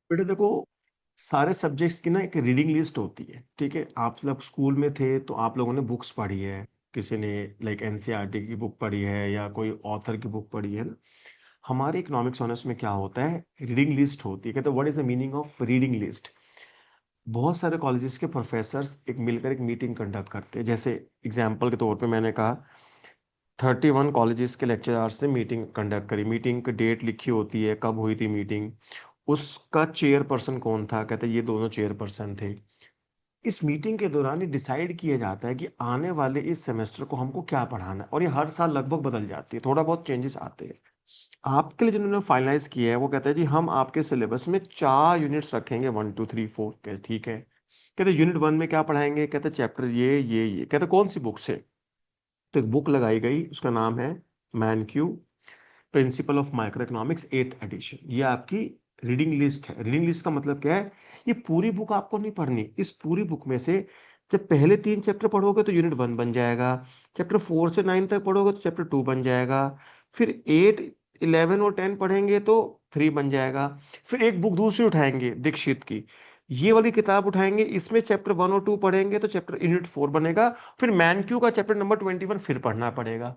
बेटा देखो, सारे सब्जेक्ट्स की ना एक रीडिंग लिस्ट होती है, ठीक है। आप लोग स्कूल में थे तो आप लोगों ने बुक्स पढ़ी है, किसी ने लाइक एनसीईआरटी की बुक पढ़ी है या कोई ऑथर की बुक पढ़ी है ना। हमारे इकोनॉमिक्स ऑनर्स में क्या होता है, रीडिंग लिस्ट होती है। कहते हैं what is the meaning of reading list. बहुत सारे कॉलेजेस के प्रोफेसर्स एक मिलकर एक मीटिंग कंडक्ट करते हैं। जैसे एग्जाम्पल के तौर पे मैंने कहा 31 कॉलेजेस के लेक्चरर्स ने मीटिंग कंडक्ट करी। मीटिंग की डेट लिखी होती है, कब हुई थी मीटिंग, उसका चेयरपर्सन कौन था, कहते हैं ये दोनों चेयरपर्सन थे। इस मीटिंग के दौरान ये डिसाइड किया जाता है कि आने वाले इस सेमेस्टर को हमको क्या पढ़ाना है, और ये हर साल लगभग बदल जाती है, थोड़ा बहुत चेंजेस आते हैं। आपके लिए जिन्होंने फाइनलाइज किया है वो कहता है जी हम आपके सिलेबस में 4 यूनिट्स रखेंगे, 1 2 3 4 के, ठीक है। कहते यूनिट 1 में क्या पढ़ाएंगे, कहते चैप्टर ये कहते कौन सी बुक से। तो एक बुक लगाई गई, उसका नाम है Mankiw principle of micro economics 8th edition. ये आपकी रीडिंग लिस्ट है। रीडिंग लिस्ट का मतलब क्या है, ये पूरी बुक आपको नहीं पढ़नी। इस पूरी बुक में से जब पहले 3 चैप्टर पढ़ोगे तो यूनिट 1 बन जाएगा, चैप्टर 4 से 9 तक पढ़ोगे तो चैप्टर 2 बन जाएगा, फिर 8 11 और 10 पढ़ेंगे तो 3 बन जाएगा। फिर एक बुक दूसरी उठाएंगे दीक्षित की, ये वाली किताब उठाएंगे, इसमें चैप्टर 1 और 2 पढ़ेंगे तो चैप्टर यूनिट 4 बनेगा। फिर मैनक्यू का चैप्टर नंबर 21 फिर पढ़ना पड़ेगा।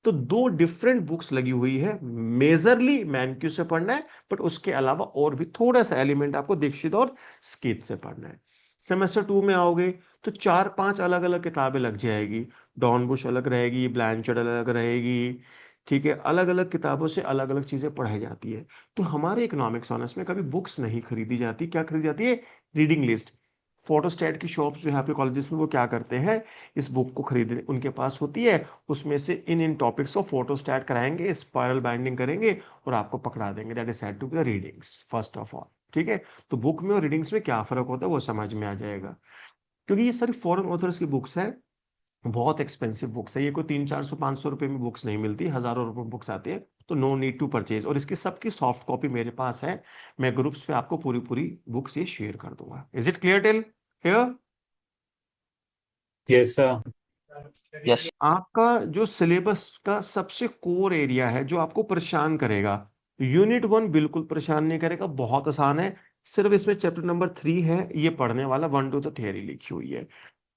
तो दो डिफरेंट बुक्स लगी हुई है, मेजरली मैनक्यू से पढ़ना है, बट उसके अलावा और भी थोड़ा सा एलिमेंट आपको दीक्षित और स्कित से पढ़ना है। सेमेस्टर 2 में आओगे तो 4 5 अलग अलग किताबें लग जाएगी। डॉन बुश अलग रहेगी, ब्लैंचर्ड अलग रहेगी, ठीक है। अलग अलग किताबों से अलग अलग चीजें पढ़ाई जाती है। तो हमारे इकोनॉमिक्स ऑनर्स में कभी बुक्स नहीं खरीदी जाती, क्या खरीदी जाती है, रीडिंग लिस्ट। फोटोस्टेट की शॉप्स जो है आपके कॉलेजेस में, वो क्या करते हैं, इस बुक को खरीदने उनके पास होती है, उसमें से इन इन टॉपिक्स को फोटो स्टैट कराएंगे, स्पाइरल बाइंडिंग करेंगे और आपको पकड़ा देंगे। That is said to be the readings first of all, ठीक है। तो बुक में और रीडिंग्स में क्या फर्क होता है वो समझ में आ जाएगा। क्योंकि ये सारी फॉरेन ऑथर्स की बुक्स है, बहुत एक्सपेंसिव बुक्स है। ये कोई 300 400 500 रुपए में बुक्स नहीं मिलती, हजारों रुपए बुक्स आती है। तो नो नीड टू परचेज। और इसकी सबकी सॉफ्ट कॉपी मेरे पास है, मैं ग्रुप्स पे आपको पूरी पूरी बुक्स ये शेयर कर दूंगा। Is it clear till here. Yes sir. Yes. आपका जो सिलेबस का सबसे कोर एरिया है जो आपको परेशान करेगा, यूनिट 1 बिल्कुल परेशान नहीं करेगा, बहुत आसान है। सिर्फ इसमें चैप्टर नंबर 3 है, ये पढ़ने वाला 1 2 तो थियरी लिखी हुई है।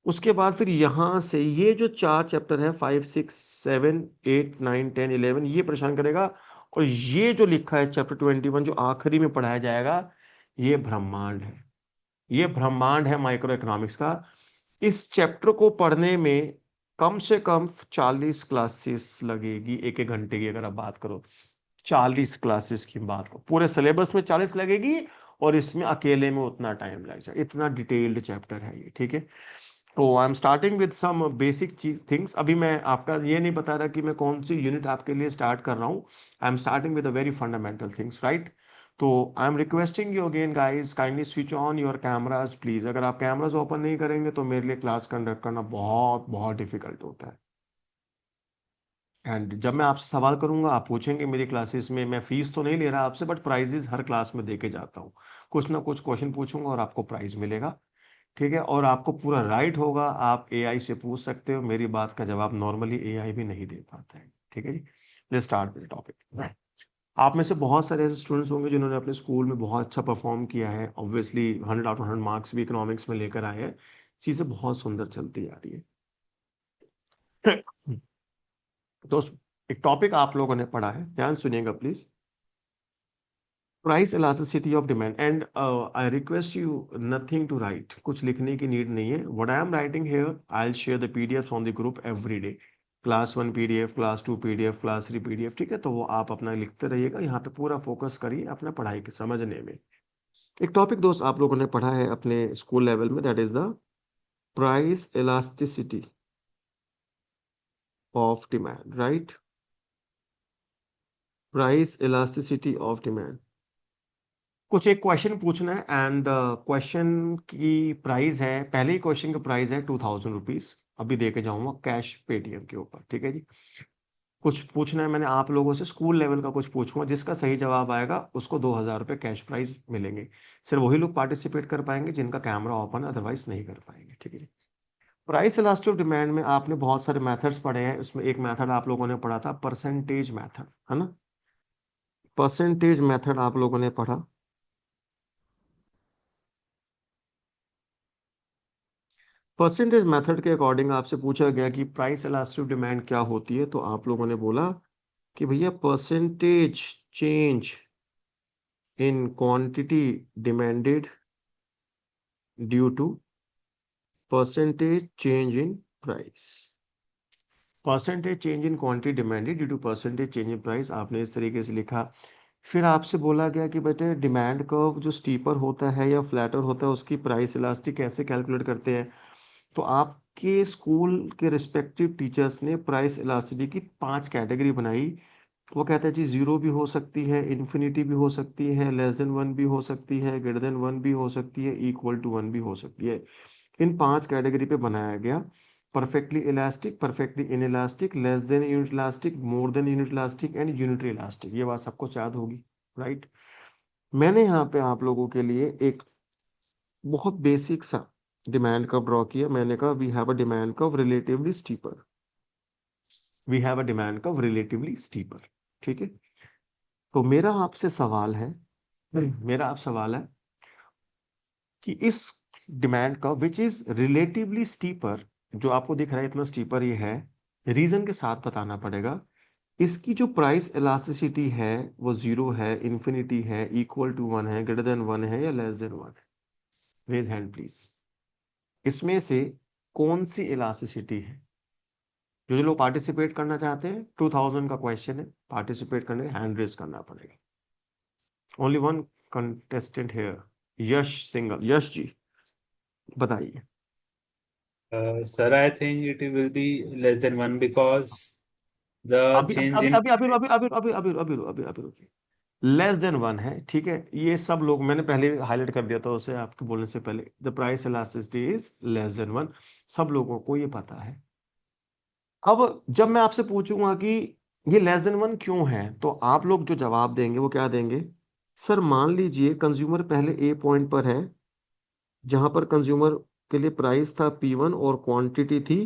उसके बाद फिर यहां से ये जो 4 चैप्टर है, 5 6 7 8 9 10 11, ये परेशान करेगा। और ये जो लिखा है चैप्टर 21 जो आखिरी में पढ़ाया जाएगा, ये ब्रह्मांड है। ये ब्रह्मांड है माइक्रो इकोनॉमिक्स का। इस चैप्टर को पढ़ने में कम से कम 40 क्लासेस लगेगी, 1 1 घंटे की अगर आप बात करो। 40 क्लासेस की बात करो, पूरे सिलेबस में 40 लगेगी, और इसमें अकेले में उतना टाइम लग जाए। इतना डिटेल्ड चैप्टर है ये, ठीक है। तो I am starting with some basic things. अभी मैं आपका ये नहीं बता रहा कि मैं कौन सी यूनिट आपके लिए स्टार्ट कर रहा हूँ। I am starting with very fundamental things, right. तो I am requesting you again guys, kindly switch on your cameras please. अगर आप कैमराज ओपन नहीं करेंगे तो मेरे लिए क्लास कंडक्ट करना बहुत बहुत डिफिकल्ट होता है। एंड जब मैं आपसे सवाल करूंगा आप पूछेंगे मेरी क्लासेस में, मैं फीस तो नहीं ले रहा आपसे, बट प्राइजेस हर क्लास में दे के जाता हूँ। कुछ ना कुछ क्वेश्चन पूछूंगा और आपको प्राइज मिलेगा, ठीक है। और आपको पूरा राइट होगा, आप एआई से पूछ सकते हो, मेरी बात का जवाब नॉर्मली एआई भी नहीं दे पाता है, ठीक है जी। Let's start with topic. आप में से बहुत सारे ऐसे स्टूडेंट्स होंगे जिन्होंने अपने स्कूल में बहुत अच्छा परफॉर्म किया है, ऑब्वियसली 100 आउट ऑफ 100 मार्क्स भी इकोनॉमिक्स में लेकर आए हैं। चीजें बहुत सुंदर चलती जा रही है। दोस्तों, एक टॉपिक आप लोगों ने पढ़ा है, ध्यान सुनिएगा please. Price elasticity of demand. And I request you nothing to write, कुछ लिखने की नीड नहीं है। What I am writing here, I will share the PDF on the group every day. Class 1 PDF, class 2 PDF, class 3 PDF, ठीक है। तो वो आप अपना लिखते रहिएगा, यहाँ पे पूरा फोकस करिए अपना पढ़ाई के समझने में। एक टॉपिक दोस्त आप लोगों ने पढ़ा है अपने स्कूल लेवल में, that is the price elasticity of demand, right. Price elasticity of demand. कुछ एक क्वेश्चन पूछना है, एंड क्वेश्चन की प्राइस है, पहले ही क्वेश्चन की प्राइस है 2000 रुपीज। अभी दे के जाऊंगा कैश पेटीएम के ऊपर, ठीक है जी। कुछ पूछना है मैंने आप लोगों से, स्कूल लेवल का कुछ पूछूंगा, जिसका सही जवाब आएगा उसको 2000 रुपये कैश प्राइज मिलेंगे। सिर्फ वही लोग पार्टिसिपेट कर पाएंगे जिनका कैमरा ओपन है, अदरवाइज नहीं कर पाएंगे, ठीक है जी। प्राइस इलास्टिक ऑफ डिमांड में आपने बहुत सारे मेथड्स पढ़े हैं, उसमें एक मेथड आप लोगों ने पढ़ा था परसेंटेज मेथड, है ना। परसेंटेज मेथड आप लोगों ने पढ़ा। परसेंटेज मेथड के अकॉर्डिंग आपसे पूछा गया कि प्राइस इलास्टिक डिमांड क्या होती है, तो आप लोगों ने बोला कि भैया percentage change in quantity demanded due to percentage change in price. Percentage change in quantity demanded due to percentage change in price, आपने इस तरीके से लिखा। फिर आपसे बोला गया कि बेटे डिमांड कर्व जो स्टीपर होता है या फ्लैटर होता है उसकी प्राइस इलास्टिक कैसे कैलकुलेट करते हैं। तो आपके स्कूल के रिस्पेक्टिव टीचर्स ने प्राइस इलास्टिसिटी की 5 कैटेगरी बनाई। वो कहते हैं जी जीरो भी हो सकती है, इन्फिनिटी भी हो सकती है, लेस देन वन भी हो सकती है, ग्रेटर देन वन भी हो सकती है, इक्वल टू वन भी हो सकती है। इन 5 कैटेगरी पे बनाया गया। Perfectly elastic, perfectly in elastic, less than unit elastic, more than unit elastic and unitary elastic. ये बात सबको याद होगी, राइट। मैंने यहाँ पे आप लोगों के लिए एक बहुत बेसिक सा डिमांड कर्व ड्रॉ किया। मैंने कहा we have a demand curve relatively steeper, we have a demand curve relatively steeper, ठीक है। तो मेरा आपसे सवाल है, मेरा आप सवाल है कि इस demand curve which is relatively steeper, जो आपको दिख रहा है इतना स्टीपर ये है, रीजन के साथ बताना पड़ेगा। इसकी जो प्राइस इलास्टिसिटी है वो जीरो है, इन्फिनिटी है, इक्वल टू वन है, ग्रेटर देन वन है या लेस देन वन है। Raise hand please. इसमें से कौन सी इलास्टिसिटी है। जो जो लोग पार्टिसिपेट करना चाहते हैं, 2000 का क्वेश्चन है, पार्टिसिपेट करने हैंड रेज करना पड़ेगा। ओनली वन कंटेस्टेंट हेयर, यश सिंगल। यश जी बताइए। Sir, I think it will be less than one because the अभी change अभी in अभी अभी अभी अभी अभी अभी अभी अभी अभी रुकिए। लेस देन वन है, ठीक है। ये सब लोग मैंने पहले हाईलाइट कर दिया था उसे आपके बोलने से पहले, the price elasticity is less than one. सब लोगों को ये पता है। अब जब मैं आपसे पूछूंगा कि ये लेस देन वन क्यों है, तो आप लोग जो जवाब देंगे वो क्या देंगे। सर मान लीजिए कंज्यूमर पहले ए पॉइंट पर है, जहां पर कंज्यूमर के लिए प्राइस था P1 और क्वांटिटी थी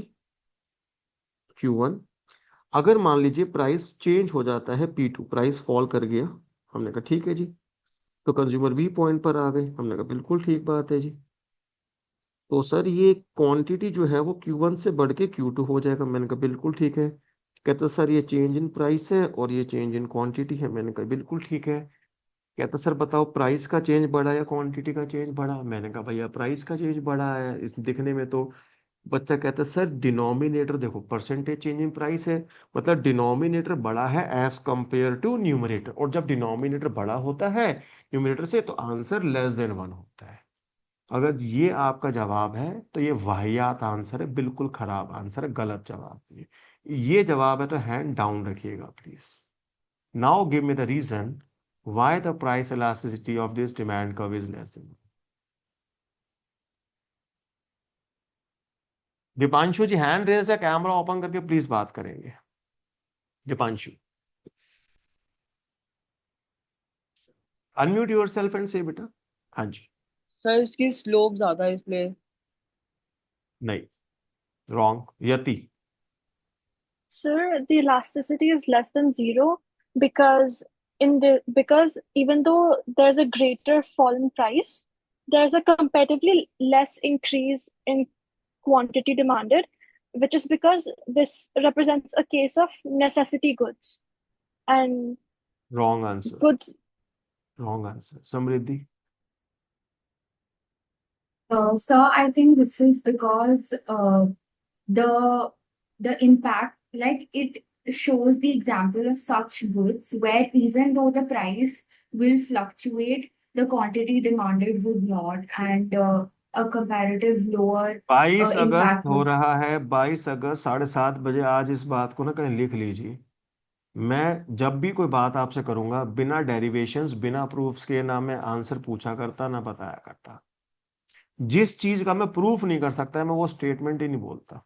Q1। अगर मान लीजिए प्राइस चेंज हो जाता है P2, प्राइस फॉल कर गया, हमने कहा ठीक है जी। तो कंज्यूमर बी पॉइंट पर आ गए, हमने कहा बिल्कुल ठीक बात है जी। तो सर ये क्वांटिटी जो है वो Q1 से बढ़ के Q2 हो जाएगा, मैंने कहा बिल्कुल ठीक है। कहता सर ये चेंज इन प्राइस है और ये चेंज इन क्वांटिटी है, मैंने कहा बिल्कुल ठीक है। कहता सर बताओ प्राइस का चेंज बढ़ा या क्वांटिटी का चेंज बढ़ा, मैंने कहा भैया प्राइस का चेंज बढ़ा है इस दिखने में तो। बच्चा कहता है सर डिनोमिनेटर देखो, परसेंटेज चेंज इन प्राइस है, मतलब डिनोमिनेटर बड़ा है एज कंपेयर टू न्यूमरेटर, और जब डिनोमिनेटर बड़ा होता है न्यूमरेटर से तो आंसर लेस देन वन होता है। अगर ये आपका जवाब है तो ये वाहियात आंसर है, बिल्कुल खराब आंसर है, गलत जवाब ये जवाब है तो हैंड डाउन रखिएगा please. Now give me the reason why the price elasticity of this demand curve is less than. Deepanshu ji hand raise या कैमरा ओपन करके प्लीज बात करेंगे। Deepanshu unmute yourself and say बेटा। हाँ जी। सर इसकी स्लोप ज्यादा है इसलिए। नहीं, wrong. Yati. Sir, the elasticity is less than zero because because even though there's a greater fall in price, there's a comparatively less increase in quantity demanded, which is because this represents a case of necessity goods and wrong answer, goods. Wrong answer. Samriddhi. So I think this is because the the impact, like it shows the example of such goods where even though the price will fluctuate, the quantity demanded would not, and a comparative lower 22 August impact हो would. रहा है, 22 अगस्त 7:30 बजे। आज इस बात को ना कहीं लिख लीजिए। मैं जब भी कोई बात आपसे करूंगा बिना डेरिवेशंस बिना प्रूफ्स के ना मैं आंसर पूछा करता ना बताया करता। जिस चीज का मैं प्रूफ नहीं कर सकता मैं वो स्टेटमेंट ही नहीं बोलता।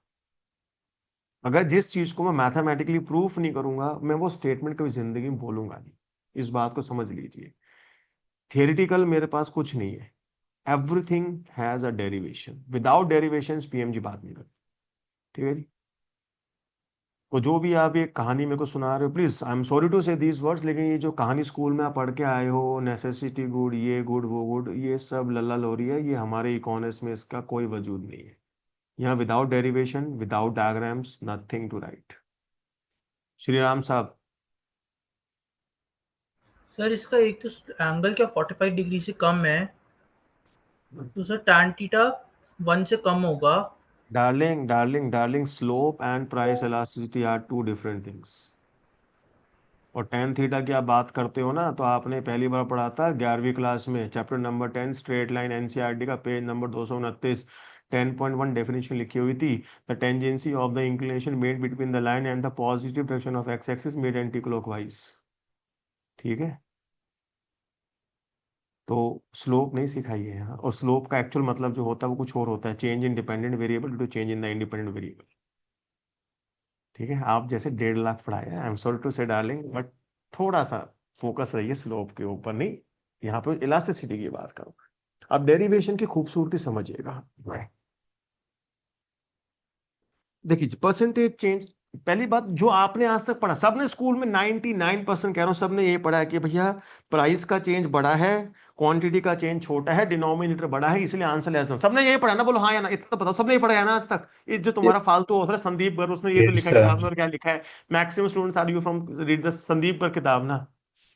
अगर जिस चीज को मैं मैथमेटिकली प्रूफ नहीं करूंगा मैं वो स्टेटमेंट कभी जिंदगी में बोलूंगा नहीं। इस बात को समझ लीजिए। थियोरिटिकल मेरे पास कुछ नहीं है, everything has a derivation, without derivation PMG बात नहीं करते, ठीक है जी। तो जो भी आप ये कहानी मेरे को सुना रहे हो, please I am sorry to say these words, लेकिन ये जो कहानी स्कूल में आप पढ़ के आए हो, नेसेसिटी गुड, ये गुड वो गुड, ये सब लल्ला लोरी है, ये हमारे इकोनॉमिक्स में इसका कोई वजूद नहीं है। यहाँ without derivation, without diagrams, nothing to write. Shri Ram साहब, सर इसका एक तो एंगल क्या 45 डिग्री से कम है, तो सर tan थीटा 1 से कम होगा। Darling, slope and price elasticity are two different things. और टेन थीटा की आप बात करते हो ना, तो आपने पहली बार पढ़ा था 11वीं क्लास में, chapter number 10 straight line NCERT का, पेज नंबर 229, 10.1 डेफिनेशन लिखी हुई थी। The tangency of the inclination made between the line and the positive direction of x axis made anti clockwise. ठीक है, तो स्लोप नहीं सिखाई है यहाँ, और स्लोप का एक्चुअल मतलब जो होता है वो कुछ और होता है, change in dependent variable due to change in the independent variable. ठीक है, आप जैसे 1.5 लाख पढ़ाया, I am sorry to say darling, but थोड़ा सा फोकस रहिए स्लोप के ऊपर, नहीं यहाँ पे इलास्टिसिटी की बात करो। अब डेरिवेशन की खूबसूरती समझिएगा। देखिए परसेंटेज चेंज, पहली बात जो आपने आज तक पढ़ा, सबने स्कूल में 99% कह रहा हूं सबने ये पढ़ा है कि भैया प्राइस का चेंज बड़ा है, क्वांटिटी का चेंज छोटा है, डिनोमिनेटर बड़ा है, इसलिए आंसर लेस। सबने ये पढ़ा ना, बोलो हाँ या ना, इतना तो बताओ, सबने ये पढ़ा है ना आज तक। ये जो तुम्हारा फालतू होता है संदीप गर्ग, उसने ये तो Yes, लिखा है sir. किताब में, और क्या लिखा है, maximum students are you from read the Sandeep Garg किताब ना,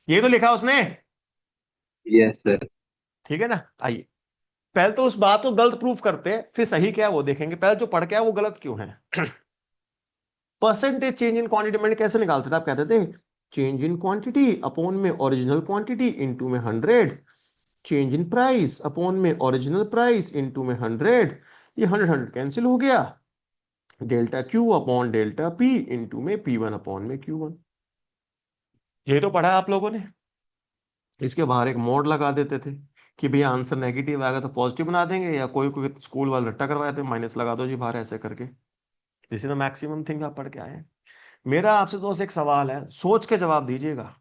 ये तो लिखा उसने। Yes, sir. ठीक है ना, आइए पहले तो उस बात को गलत प्रूफ करते हैं, फिर सही क्या है वो देखेंगे, पहले जो पढ़ के आया वो गलत क्यों है। परसेंटेज चेंज इन क्वांटिटी में कैसे निकालते थे, आप कहते थे चेंज इन क्वांटिटी अपॉन में ओरिजिनल क्वांटिटी इनटू में 100, चेंज इन प्राइस अपॉन में ओरिजिनल प्राइस इनटू में 100, ये 100 कैंसिल हो गया, delta Q upon delta P into में P1 अपॉन में Q1। ये तो पढ़ा आप लोगों ने। इसके बाहर एक मोड लगा देते थे कि भैया आंसर नेगेटिव आएगा तो पॉजिटिव बना देंगे, या कोई कोई स्कूल वाले रट्टा करवाए थे, माइनस लगा दो जी बाहर ऐसे करके। This is the maximum thing आप पढ़ के आए हैं। मेरा आपसे दोस्त एक सवाल है, सोच के जवाब दीजिएगा।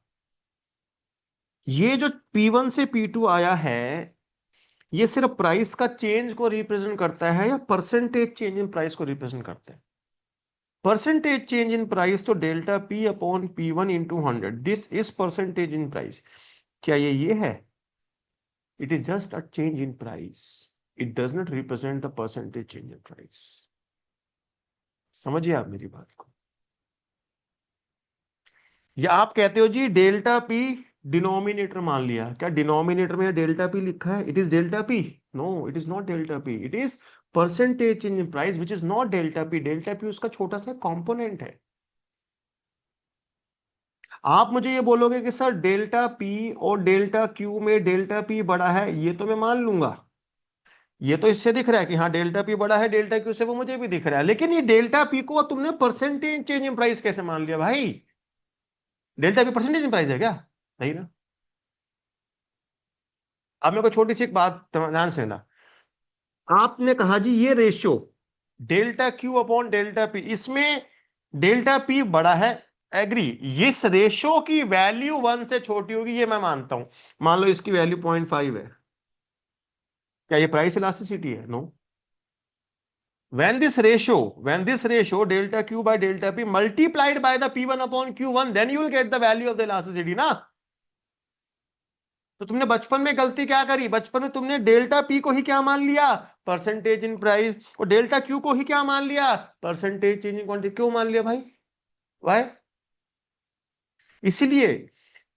ये जो P1 से P2 आया है, ये सिर्फ प्राइस का चेंज को रिप्रेजेंट करता है या परसेंटेज चेंज इन प्राइस को रिप्रेजेंट करता है? परसेंटेज चेंज इन प्राइस तो delta P upon P1 into 100, this is percentage in price. क्या ये है? It is just a change in price, it does not represent the percentage change in price. समझिए आप मेरी बात को। या आप कहते हो जी डेल्टा पी डिनोमिनेटर मान लिया, क्या डिनोमिनेटर में डेल्टा पी लिखा है? It is delta P, no it is not delta P, it is percentage change in price which is not delta P. Delta P उसका छोटा सा कंपोनेंट है। आप मुझे ये बोलोगे कि सर डेल्टा पी और डेल्टा क्यू में डेल्टा पी बड़ा है, ये तो मैं मान लूंगा, ये तो इससे दिख रहा है कि हाँ डेल्टा पी बड़ा है डेल्टा क्यू से, वो मुझे भी दिख रहा है, लेकिन ये डेल्टा पी को तुमने परसेंटेज चेंज इन प्राइस कैसे मान लिया भाई? Delta P percentage in price है क्या? नहीं ना। अब मेरे को छोटी सी एक बात ध्यान से ना, आपने कहा जी ये ratio delta Q upon delta P, इसमें डेल्टा पी बड़ा है, एग्री, इस रेशियो की वैल्यू 1 से छोटी होगी, ये मैं मानता हूं। मान लो इसकी वैल्यू 0.5 है, क्या ये प्राइस इलास्टिसिटी है? No. when this ratio delta q by delta p multiplied by the p1 upon q1, then you will get the value of the elasticity ना। तो तुमने बचपन में गलती क्या करी, बचपन में तुमने डेल्टा पी को ही क्या मान लिया? परसेंटेज इन प्राइस, और डेल्टा क्यू को ही क्या मान लिया? Percentage change in quantity. क्यों मान लिया भाई? वाई? इसलिए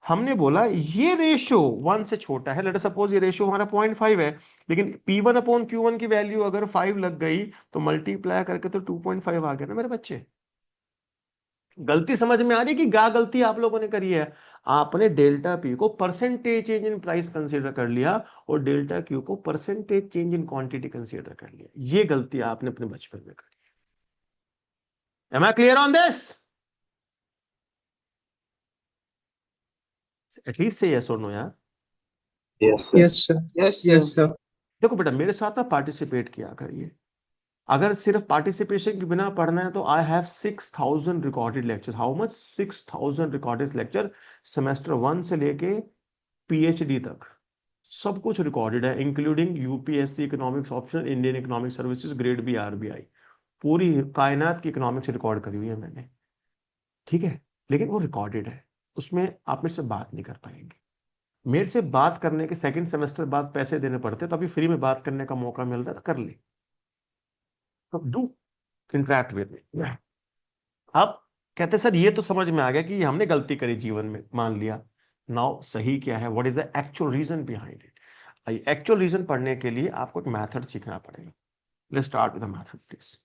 हमने बोला ये रेशियो 1 से छोटा है, लेट अस सपोज ये रेशियो हमारा 0.5 है, लेकिन P1 अपॉन Q1 की वैल्यू अगर 5 लग गई तो मल्टीप्लाई करके तो 2.5 आ गया ना मेरे बच्चे। गलती समझ में आ रही है कि क्या गलती आप लोगों ने करी है? आपने डेल्टा पी को percentage change in price consider कर लिया और डेल्टा क्यू को percentage change in quantity consider कर लिया। ये गलती आपने अपने बचपन में करी। Am I clear on this? At least say yes और नो यार। Yes, sir. Yes sir, yes sir. देखो बेटा मेरे साथ ना पार्टिसिपेट किया करिए। अगर सिर्फ पार्टिसिपेशन के बिना पढ़ना है तो I have 6000 recorded lecture. How much? 6000 recorded lecture, semester 1 से लेके PhD तक सब कुछ रिकॉर्डेड है, including UPSC economics optional, Indian economic services, grade B RBI, पूरी कायनात की इकोनॉमिक्स रिकॉर्ड करी हुई है मैंने। ठीक है, लेकिन वो रिकॉर्डेड है, उसमें आप मेरे से बात नहीं कर पाएंगे। मेरे से बात करने के सेकंड सेमेस्टर बाद पैसे देने पड़ते, तो अभी फ्री में बात करने का मौका मिल रहा है तो कर ले। Do interact with me. अब कहते सर ये तो समझ में आ गया कि हमने गलती करी जीवन में, मान लिया। नाउ सही क्या है, what is the actual reason behind it. Actual reason पढ़ने के लिए आपको एक मेथड सीखना पड़ेगा। Let's start with the method please.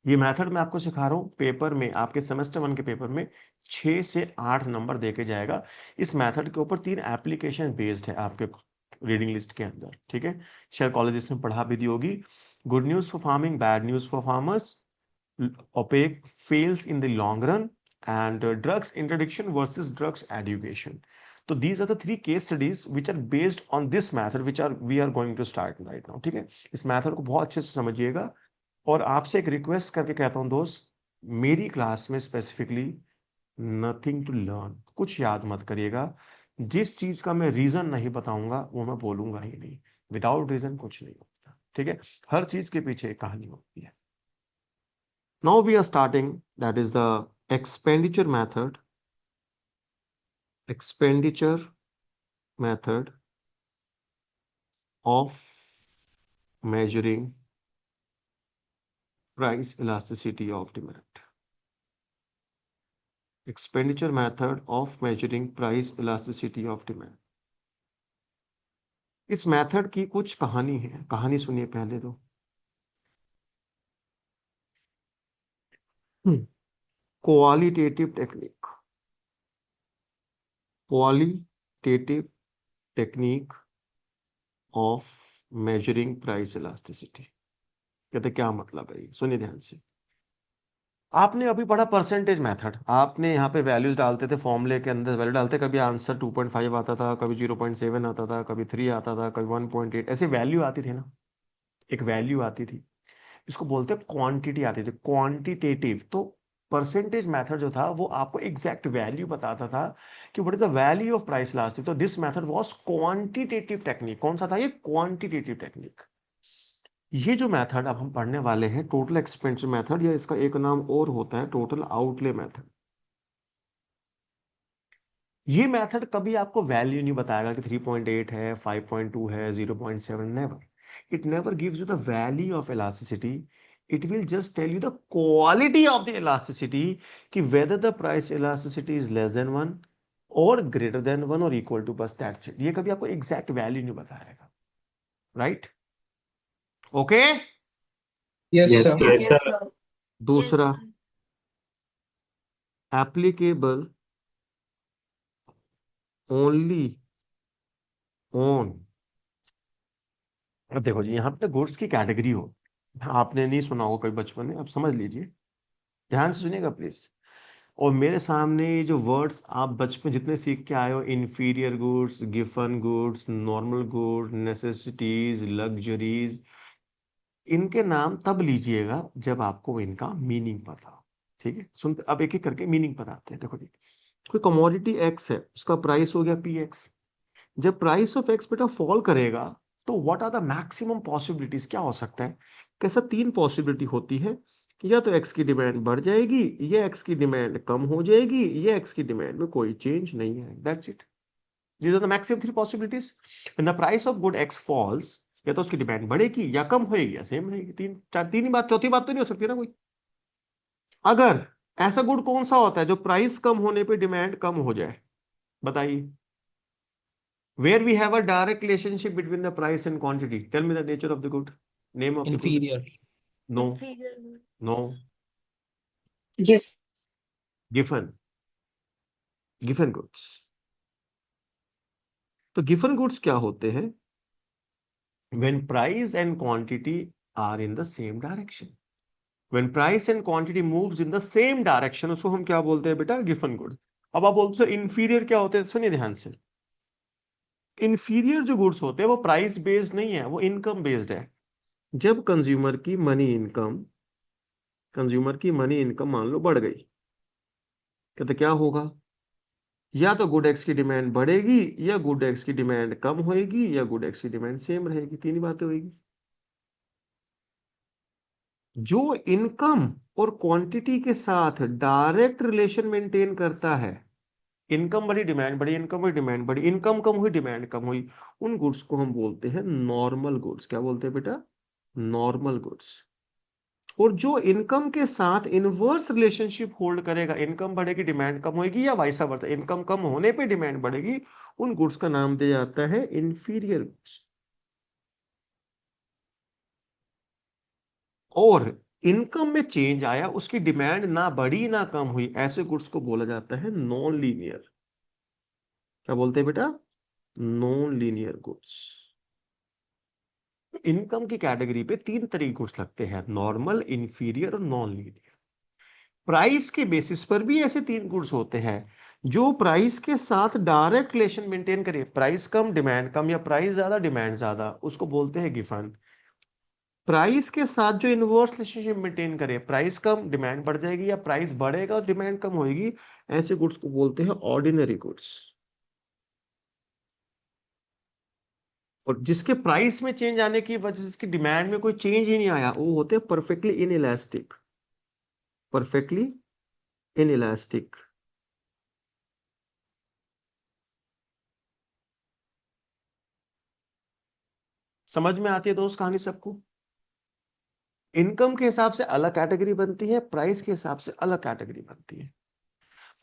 ये मेथड मैं आपको सिखा रहा हूँ, पेपर में आपके सेमेस्टर 1 के पेपर में 6 से 8 नंबर देके जाएगा। इस मेथड के ऊपर 3 एप्लीकेशन बेस्ड है आपके रीडिंग लिस्ट के अंदर, ठीक है। शायद कॉलेजेस में पढ़ा भी दी होगी। Good news for farming, bad news for farmers, opaque fails in the long run, and drugs interdiction versus drugs education. So these are the 3 case studies which are based on this method which we are going to start right now, ठीक है। इस method को बहुत अच्छे से समझिएगा। और आपसे एक रिक्वेस्ट करके कहता हूं दोस्त, मेरी क्लास में स्पेसिफिकली नथिंग टू लर्न, कुछ याद मत करिएगा। जिस चीज का मैं रीजन नहीं बताऊंगा वो मैं बोलूंगा ही नहीं। विदाउट रीजन कुछ नहीं होता, ठीक है। हर चीज के पीछे एक कहानी होती है। Now we are starting, that is the expenditure method. Expenditure method of measuring price elasticity of demand. Expenditure method of measuring price elasticity of demand. इस मेथड की कुछ कहानी है, कहानी सुनिए पहले तो। Qualitative technique, qualitative technique of measuring price elasticity. कहते क्या मतलब है, सुनिए ध्यान से। आपने अभी पढ़ा परसेंटेज मेथड, आपने यहाँ पे वैल्यूज डालते थे, फॉर्मूले के अंदर वैल्यू डालते, कभी आंसर 2.5 आता था, कभी 0.7 आता था, कभी 3 आता था, कभी 1.8, ऐसे वैल्यू आती थी ना। एक वैल्यू आती थी, इसको बोलते हैं क्वांटिटी आती थी, क्वांटिटेटिव। तो परसेंटेज मेथड जो था वो आपको एग्जैक्ट वैल्यू बताता था कि what is the value of price elasticity. तो this method was quantitative technique. कौन सा था ये? Quantitative technique. ये जो मेथड अब हम पढ़ने वाले हैं, टोटल एक्सपेंडिचर मेथड, या इसका एक नाम और होता है टोटल आउटले मेथड। ये मेथड कभी आपको वैल्यू नहीं बताएगा कि 3.8 है, 5.2 है, 0.7, never. It never gives you the value of elasticity. It will just tell you the quality of the elasticity, कि whether the price elasticity is less than 1 और ग्रेटर देन 1 और इक्वल टू, बस that's it. ये कभी आपको exact value नहीं बताएगा, right? Okay. Yes, Yes, sir. yes, Yes, sir. sir. दूसरा, Yes, sir. applicable only on, अब देखो जी यहाँ पे गुड्स की कैटेगरी हो, आपने नहीं सुना होगा कभी बचपन में, अब समझ लीजिए, ध्यान से सुनिएगा प्लीज। और मेरे सामने ये जो वर्ड्स आप बचपन जितने सीख के आए हो, inferior goods, Giffen goods, normal goods, necessities, luxuries, इनके नाम तब लीजिएगा जब आपको इनका मीनिंग पता हो, ठीक है। सुन, अब एक एक करके मीनिंग बताते हैं। देखो जी, कोई कमोडिटी एक्स है, उसका प्राइस हो गया पी एक्स। जब प्राइस ऑफ एक्स बेटा फॉल करेगा तो what are the maximum possibilities, क्या हो सकता है? कैसा 3 पॉसिबिलिटी होती है, कि या तो एक्स की डिमांड बढ़ जाएगी, या एक्स की डिमांड कम हो जाएगी, या एक्स की डिमांड में कोई चेंज नहीं है, that's it. These are the maximum 3 possibilities. When the price of good X falls, या तो उसकी डिमांड बढ़ेगी या कम होएगी या सेम रहेगी। तीन ही बात, चौथी बात तो नहीं हो सकती ना कोई। अगर ऐसा गुड कौन सा होता है जो प्राइस कम होने पे डिमांड कम हो जाए, बताइए। Where we have a direct relationship between the price and quantity. Tell me the nature of the good. Name of the good. inferior. No, Inferior. no. Yes. Giffen. Giffen goods. तो giffen goods क्या होते हैं? When price and quantity are in the same direction. When price and quantity moves in the same direction, उसको हम क्या बोलते हैं बेटा? giffen goods. अब आप बोलते हो inferior क्या होते हैं? सुनिए ध्यान से। इंफीरियर जो गुड्स होते हैं वो प्राइस बेस्ड नहीं है, वो इनकम बेस्ड है। जब कंज्यूमर की मनी इनकम मान लो बढ़ गई, कहते क्या होगा? या तो गुड एक्स की डिमांड बढ़ेगी, या गुड एक्स की डिमांड कम होएगी, या गुड एक्स की डिमांड सेम रहेगी। 3 ही बातें होगी। जो इनकम और क्वांटिटी के साथ डायरेक्ट रिलेशन मेंटेन करता है, इनकम बढ़ी डिमांड बढ़ी, इनकम बढ़ी डिमांड बढ़ी, इनकम कम हुई डिमांड कम हुई, उन गुड्स को हम बोलते हैं नॉर्मल गुड्स। क्या बोलते हैं बेटा? Normal goods. और जो इनकम के साथ इनवर्स रिलेशनशिप होल्ड करेगा, इनकम बढ़ेगी डिमांड कम होगी, या वाइसा वर्सा, इनकम कम होने पे डिमांड बढ़ेगी, उन गुड्स का नाम दिया जाता है इंफीरियर गुड्स। और इनकम में चेंज आया, उसकी डिमांड ना बढ़ी ना कम हुई, ऐसे गुड्स को बोला जाता है नॉन लीनियर। क्या बोलते हैं बेटा? Non linear goods. इनकम की कैटेगरी पे तीन तरह के गुड्स लगते हैं, नॉर्मल, इंफीरियर और नॉन लीनियर। प्राइस के बेसिस पर भी ऐसे तीन गुड्स होते हैं जो प्राइस के साथ डायरेक्ट रिलेशन मेंटेन करे, प्राइस कम डिमांड कम, या प्राइस ज्यादा डिमांड ज्यादा, उसको बोलते हैं गिवन। प्राइस के साथ जो इनवर्स रिलेशनशिप मेंटेन करे, प्राइस कम डिमांड बढ़ जाएगी, या प्राइस बढ़ेगा और डिमांड कम होगी, ऐसे गुड्स को बोलते हैं ऑर्डिनरी गुड्स। और जिसके प्राइस में चेंज आने की वजह से इसकी डिमांड में कोई चेंज ही नहीं आया, वो होते हैं परफेक्टली इनइलास्टिक। Perfectly inelastic. समझ में आती है दोस्त कहानी सबको? इनकम के हिसाब से अलग कैटेगरी बनती है, प्राइस के हिसाब से अलग कैटेगरी बनती है।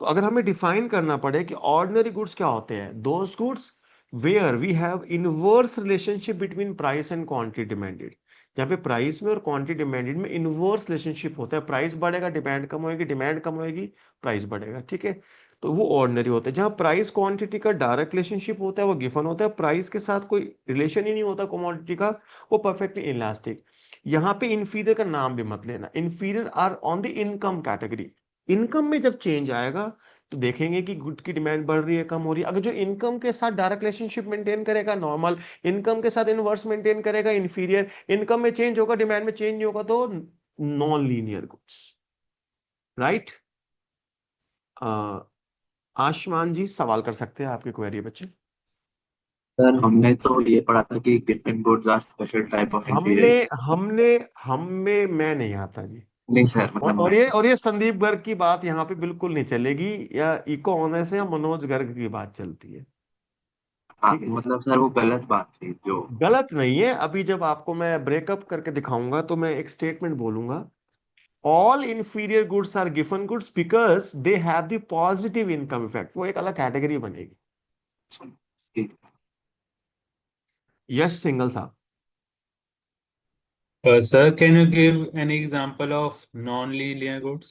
तो अगर हमें डिफाइन करना पड़े कि ऑर्डिनरी गुड्स क्या होते हैं, those goods where we have inverse relationship between price and quantity demanded. जहाँ पे प्राइस में और क्वांटिटी डिमांडेड में इनवर्स रिलेशनशिप होता है, प्राइस बढ़ेगा डिमांड कम होगी, डिमांड कम होगी प्राइस बढ़ेगा, ठीक है। तो वो ऑर्डिनरी होते हैं। जहाँ प्राइस क्वांटिटी का डायरेक्ट रिलेशनशिप होता है वो गिवन होता है, प्राइस के साथ कोई रिलेशन ही नहीं होता कमोडिटी का, वो परफेक्टली इनलास्टिक। यहाँ पे इंफीरियर का नाम भी मत लेना, inferior are on the income category. Income में जब चेंज आएगा तो देखेंगे कि गुड की डिमांड बढ़ रही है कम हो रही है। अगर जो इनकम के साथ डायरेक्ट रिलेशनशिप मेंटेन करेगा नॉर्मल, इनकम के साथ इनवर्स मेंटेन करेगा इंफीरियर, इनकम में चेंज होगा डिमांड में चेंज नहीं होगा तो non linear goods, right. Ayushman ji सवाल कर सकते हैं, आपकी क्वेरी बच्चे। सर हमने तो ये पढ़ा था कि given goods are special type of हमने इंफीरियर। हमने हमें मैं नहीं आता जी। नहीं सर, और मतलब और मैं ये और ये संदीप गर्ग की बात यहाँ पे बिल्कुल नहीं चलेगी, या इको ऑनर्स या मनोज गर्ग की बात चलती है, हाँ, ठीक है। मतलब सर वो गलत बात थी जो। गलत नहीं है, अभी जब आपको मैं ब्रेकअप करके दिखाऊंगा तो मैं एक स्टेटमेंट बोलूंगा, all inferior goods are given goods because they have the positive income effect, वो एक अलग कैटेगरी बनेगी। ठीक। यश सिंगल साहब। Sir, can you give an example of non-linear goods?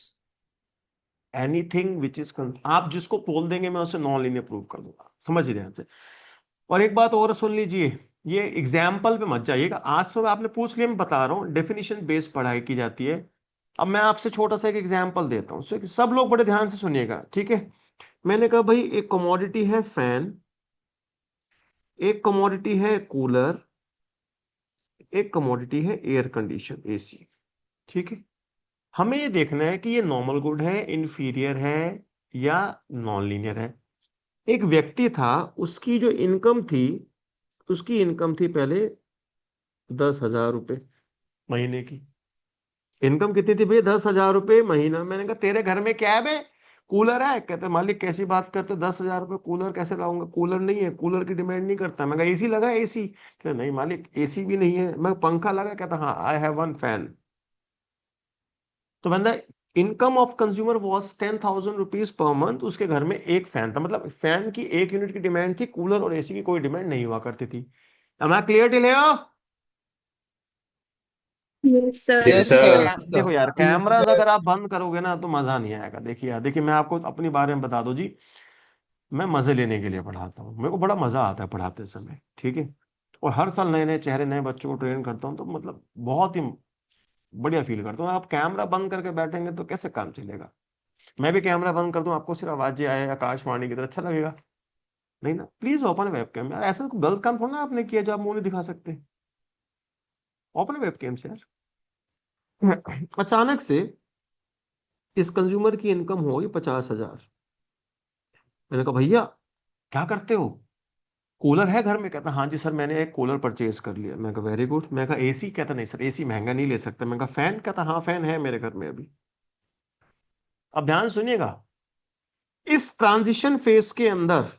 Anything which is, आप जिसको बोल देंगे मैं उसे नॉन लीनियर प्रूव कर दूंगा, समझिए ध्यान से। और एक बात और सुन लीजिए, ये एग्जाम्पल पे मत जाइएगा, आज तो आपने पूछ लिया, मैं बता रहा हूँ डेफिनेशन बेस्ड पढ़ाई की जाती है। अब मैं आपसे छोटा सा एक एग्जाम्पल देता हूँ, सब लोग बड़े ध्यान से सुनिएगा, ठीक है। मैंने कहा भाई एक कमोडिटी है फैन, एक कमोडिटी है कूलर, एक कमोडिटी है एयर कंडीशन एसी, ठीक है। हमें ये देखना है कि ये नॉर्मल गुड है, इंफीरियर है, या नॉन लीनियर है। एक व्यक्ति था, उसकी जो इनकम थी, उसकी इनकम थी पहले 10,000 रुपये महीने की। इनकम कितनी थी भैया? 10,000 रुपये महीना। मैंने कहा तेरे घर में क्या है बे? कूलर है? कहते मालिक कैसी बात करते, 10,000 रुपये कूलर कैसे लाऊंगा? कूलर नहीं है, कूलर की डिमांड नहीं करता। मैं कहा एसी लगा? एसी? कहते नहीं मालिक एसी भी नहीं है। मैं पंखा लगा? कहता हाँ आई हैव वन फैन। तो बंदा, income of consumer was 10,000 rupees per month, उसके घर में एक फैन था, मतलब फैन की एक यूनिट की डिमांड थी, कूलर और एसी की कोई डिमांड नहीं हुआ करती थी। Am I clear till here? Yes, sir. Yes, Yes, sir. sir. देखो यार, Yes, कैमराज sir. अगर आप बंद करोगे ना तो मजा नहीं आएगा। देखिए यार, देखिए मैं आपको अपनी बारे में बता दूं जी, मैं मजे लेने के लिए पढ़ाता हूँ, मेरे को बड़ा मजा आता है पढ़ाते समय, ठीक है। और हर साल नए नए चेहरे, नए बच्चों को ट्रेन करता हूँ, तो मतलब बहुत ही बढ़िया फील करता हूँ। आप कैमरा बंद करके बैठेंगे तो कैसे काम चलेगा? मैं भी कैमरा बंद कर दूं, आपको सिर्फ आवाज आए आकाशवाणी की तरह, अच्छा लगेगा? नहीं ना। प्लीज ओपन वेबकैम यार, ऐसा कोई गलत काम थोड़ा ना आपने किया जो आप मुंह नहीं दिखा सकते। ओपन वेबकैम से यार। अचानक से इस कंज्यूमर की इनकम होगी 50,000। मैंने कहा भैया क्या करते हो? कूलर है घर में? कहता हाँ जी सर मैंने एक कूलर परचेज कर लिया। मैं कहा वेरी गुड। मैं कहा एसी? कहता नहीं सर एसी महंगा नहीं ले सकता। मैं कहा फैन? कहता हाँ फैन है मेरे घर में अभी। अब ध्यान सुनिएगा, इस ट्रांजिशन फेज के अंदर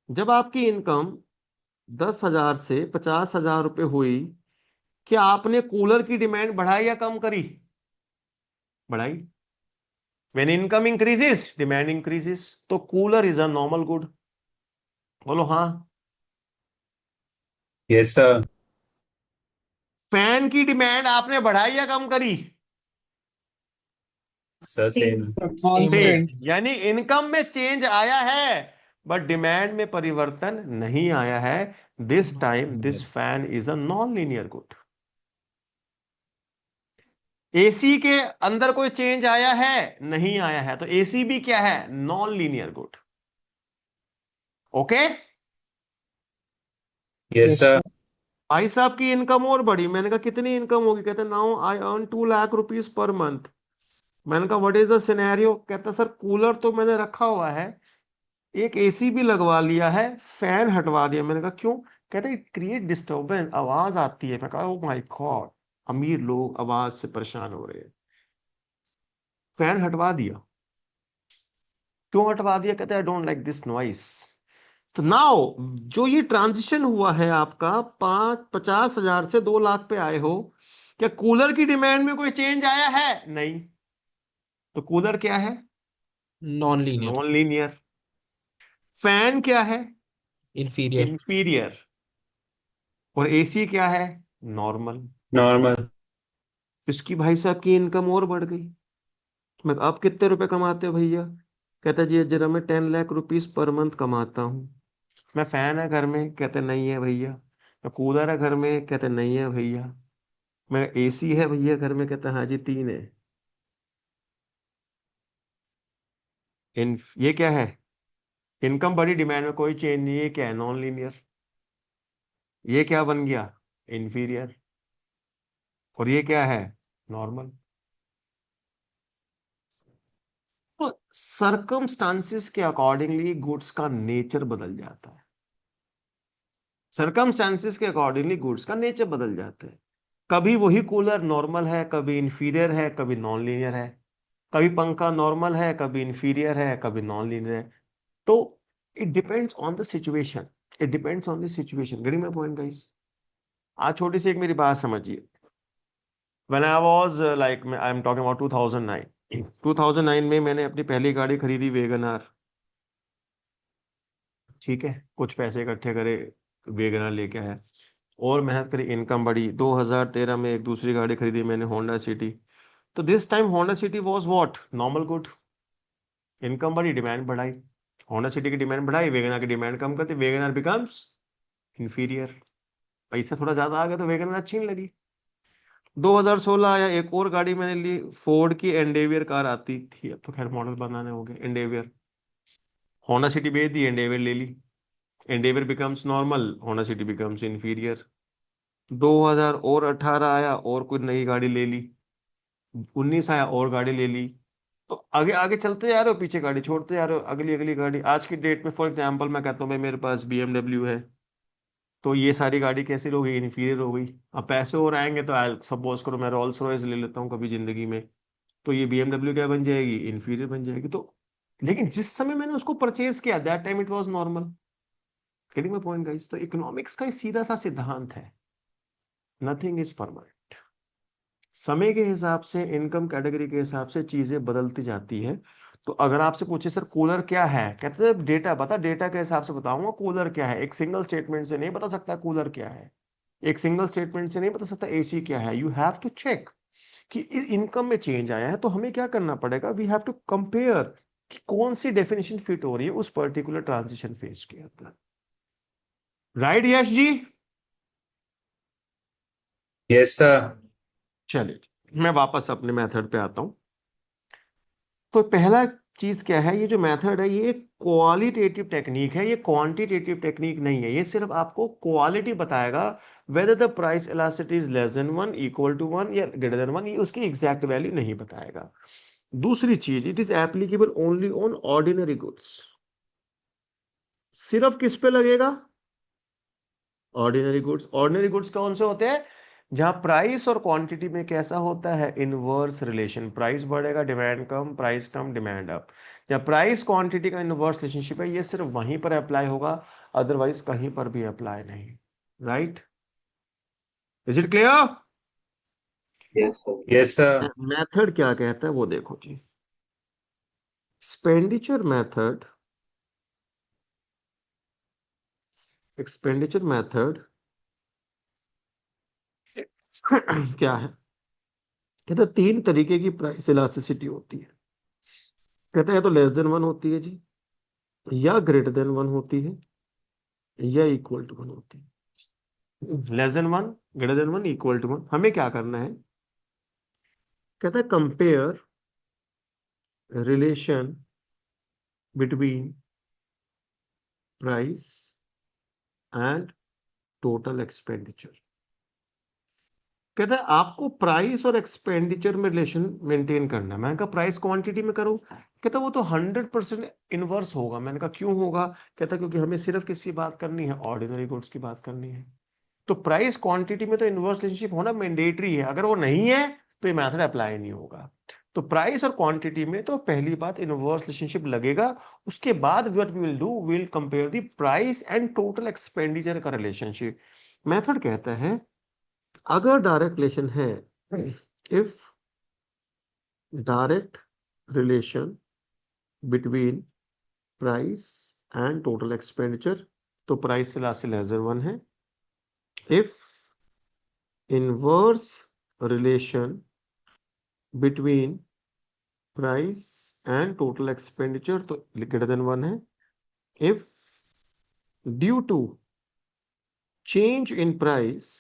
जब आपकी इनकम 10,000 से 50,000 रुपये हुई, क्या आपने कूलर की डिमांड बढ़ाई या कम करी? बढ़ाई। When income increases demand increases, तो cooler is a normal good. बोलो हाँ। Yes, sir. फैन की डिमांड आपने बढ़ाई या कम करी? Sir, Same. same. सेम है। Constant. यानी इनकम में चेंज आया है बट डिमांड में परिवर्तन नहीं आया है। This time this fan is a non linear good. AC के अंदर कोई चेंज आया है? नहीं आया है, तो एसी भी क्या है? Non linear good. Okay. Yes, Yes, sir. sir. भाई साहब की इनकम और बढ़ी। मैंने कहा कितनी इनकम होगी? कहते now I earn 2 lakh rupees per month. मैंने कहा व्हाट इज द सिनेरियो? कहता सर कूलर तो मैंने रखा हुआ है, एक एसी भी लगवा लिया है, फैन हटवा दिया। मैंने कहा क्यों? कहते इट क्रिएट डिस्टर्बेंस, आवाज आती है। मैं कहा ओ माय गॉड, अमीर लोग आवाज से परेशान हो रहे हैं, फैन हटवा दिया। क्यों हटवा दिया? कहते I don't like this noise. तो नाउ जो ये ट्रांजिशन हुआ है आपका 50,000 से 2 लाख पे आए हो, क्या कूलर की डिमांड में कोई चेंज आया है? नहीं। तो कूलर क्या है? Non linear, non linear. Fan क्या है? इंफीरियर। इंफीरियर। और एसी क्या है? नॉर्मल। Normal. इसकी भाई साहब की इनकम और बढ़ गई। मैं आप कितने रुपए कमाते हो भैया? कहता जी जरा मैं 10 लाख रुपीज पर मंथ कमाता हूँ। मैं फैन है घर में? कहते नहीं है भैया। मैं कूलर है घर में? कहते नहीं है भैया। मैं एसी है भैया घर में? कहते हाँ जी 3 है। इन ये क्या है? इनकम बड़ी, डिमांड में कोई चेंज नहीं है। क्या है? Non linear. ये क्या बन गया? इंफीरियर। और ये क्या है? नॉर्मल। तो सरकमस्टांसिस के अकॉर्डिंगली गुड्स का नेचर बदल जाता है। सरकमस्टांसिस के अकॉर्डिंगली गुड्स का नेचर बदल जाता है। कभी वही कूलर नॉर्मल है, कभी इंफीरियर है, कभी नॉन लीनियर है। कभी पंखा नॉर्मल है, कभी इंफीरियर है, कभी नॉन लीनियर है। तो it depends on the situation. It depends on the situation. Getting my point guys? आज छोटी सी एक मेरी बात समझिए। When I was like I am talking about 2009। 2009 में मैंने अपनी पहली गाड़ी खरीदी, वेगन आर। ठीक है, कुछ पैसे इकट्ठे करे, वेगन आर लेके आया और मेहनत करी, इनकम बढ़ी। 2013 में एक दूसरी गाड़ी खरीदी मैंने, होंडा सिटी। तो this time Honda city was what? Normal good. Income बढ़ी, डिमांड बढ़ाई। होंडा सिटी की डिमांड बढ़ाई, वेगन आर की डिमांड कम करती, वेगन आर बिकम्स इंफीरियर। पैसा थोड़ा ज्यादा आ गया तो वेगन आर अच्छी नहीं लगी। 2016 आया, एक और गाड़ी मैंने ली, फोर्ड की एंडेवियर कार आती थी, अब तो खैर मॉडल बनाने हो गए, एंडेवियर। होंडा सिटी बेच दी, एंडेवियर ले ली। Endeavour becomes normal, Honda City becomes inferior. 2018 आया और कोई नई गाड़ी ले ली। 19 आया और गाड़ी ले ली। तो आगे आगे चलते जा रहे हो, पीछे गाड़ी छोड़ते जा रहे हो, अगली अगली गाड़ी। आज की डेट में फॉर एग्जांपल मैं कहता हूँ भाई मेरे पास BMW है, तो ये सारी गाड़ी कैसी हो गई? इन्फीरियर हो गई। अब पैसे और आएंगे तो सपोज करो मैं रोल्स रॉयस ले लेता हूँ कभी जिंदगी में, तो ये BMW क्या बन जाएगी? इन्फीरियर बन जाएगी। तो लेकिन जिस समय मैंने उसको परचेज किया that time it was normal. Getting my point guys? तो इकोनॉमिक्स का एक सीधा सा सिद्धांत है, नथिंग इज परमानेंट। समय के हिसाब से, इनकम कैटेगरी के हिसाब से चीजें बदलती जाती है। तो अगर आपसे पूछे सर कूलर क्या है, कहते हैं डेटा बता, डेटा के हिसाब से बताऊंगा कूलर क्या है। एक सिंगल स्टेटमेंट से नहीं बता सकता कूलर क्या है, एक सिंगल स्टेटमेंट से नहीं बता सकता एसी क्या है। यू हैव टू चेक कि इनकम में चेंज आया है, तो हमें क्या करना पड़ेगा? वी हैव टू कंपेयर कि कौन सी डेफिनेशन फिट हो रही है उस पर्टिकुलर ट्रांजिशन फेज के अंदर। Right Yash ji? Yes, sir. चलिए मैं वापस अपने मेथड पे आता हूं। तो पहला चीज क्या है? ये जो मेथड है ये क्वालिटेटिव टेक्निक है, ये क्वांटिटेटिव टेक्निक नहीं है। ये सिर्फ आपको क्वालिटी बताएगा, whether the price elasticity is less than 1, equal to 1 या ग्रेटर देन 1, ये उसकी एग्जैक्ट वैल्यू नहीं बताएगा। दूसरी चीज, it is applicable only on ordinary goods. सिर्फ किस पे लगेगा? Ordinary goods. ऑर्डिनरी गुड्स कौन से होते हैं? जहां प्राइस और क्वांटिटी में कैसा होता है? Inverse relation. प्राइस बढ़ेगा, डिमांड कम, प्राइस कम, डिमांड अप। जब प्राइस क्वांटिटी का इनवर्स रिलेशनशिप है, ये सिर्फ वहीं पर अप्लाई होगा, अदरवाइज कहीं पर भी अप्लाई नहीं। Right? Is it clear? Yes sir. Yes, sir. Method क्या कहता है वो देखो जी। एक्सपेंडिचर मेथड, एक्सपेंडिचर मेथड क्या है? कहता है 3 तरीके की प्राइस इलास्टिसिटी होती है। कहता है या तो लेस देन 1 होती है जी, या ग्रेटर देन 1 होती है, या इक्वल टू 1 होती है। Less than 1, greater than 1, equal to 1। हमें क्या करना है? कहता है compare relation between price and total expenditure. कहता है आपको प्राइस और एक्सपेंडिचर में रिलेशन मेंटेन करना है। मैंने कहा प्राइस क्वांटिटी में करो। कहता वो तो 100% इनवर्स होगा। मैंने कहा क्यों होगा? कहता क्योंकि हमें सिर्फ किसकी बात करनी है? ऑर्डिनरी गुड्स की बात करनी है। तो प्राइस क्वांटिटी में तो इनवर्स रिलेशनशिप होना मैंडेटरी है। अगर वो नहीं है तो ये मेथड अप्लाई नहीं होगा। तो प्राइस और क्वांटिटी में तो पहली बात इनवर्स रिलेशनशिप लगेगा। उसके बाद what we will do, we will compare the price and total expenditure का रिलेशनशिप। मेथड कहता है अगर डायरेक्ट रिलेशन है, if direct relation between price and total expenditure, तो प्राइस से लास्ट लेस देन 1 है। If inverse relation between price and total expenditure, तो greater than 1 है। If due to change in price,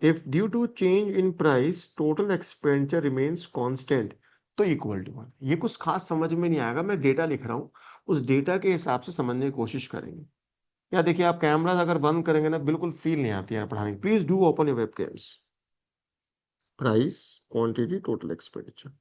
if due to change in price total expenditure remains constant, तो equal to 1। ये कुछ खास समझ में नहीं आएगा, मैं डेटा लिख रहा हूँ, उस डेटा के हिसाब से समझने की कोशिश करेंगे। या देखिए आप कैमरा अगर बंद करेंगे ना बिल्कुल फील नहीं आती है पढ़ाने की। Please do open your webcams. Price, quantity, total expenditure.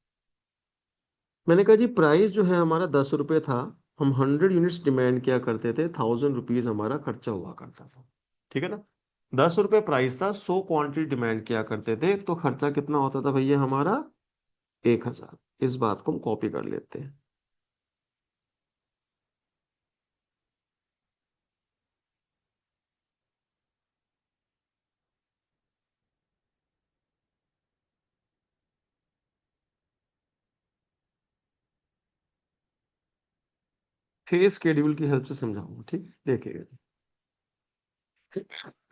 मैंने कहा जी प्राइस जो है हमारा 10 रुपये था, हम 100 यूनिट्स डिमांड किया करते थे, 1000 रुपीज हमारा खर्चा हुआ करता था। ठीक है ना? 10 रुपये प्राइस था, 100 क्वांटिटी डिमांड किया करते थे, तो खर्चा कितना होता था भैया हमारा? 1000। इस बात को हम कॉपी कर लेते हैं। फिर स्केड्यूल की हेल्प से समझाऊंगा। ठीक है, देखिएगा।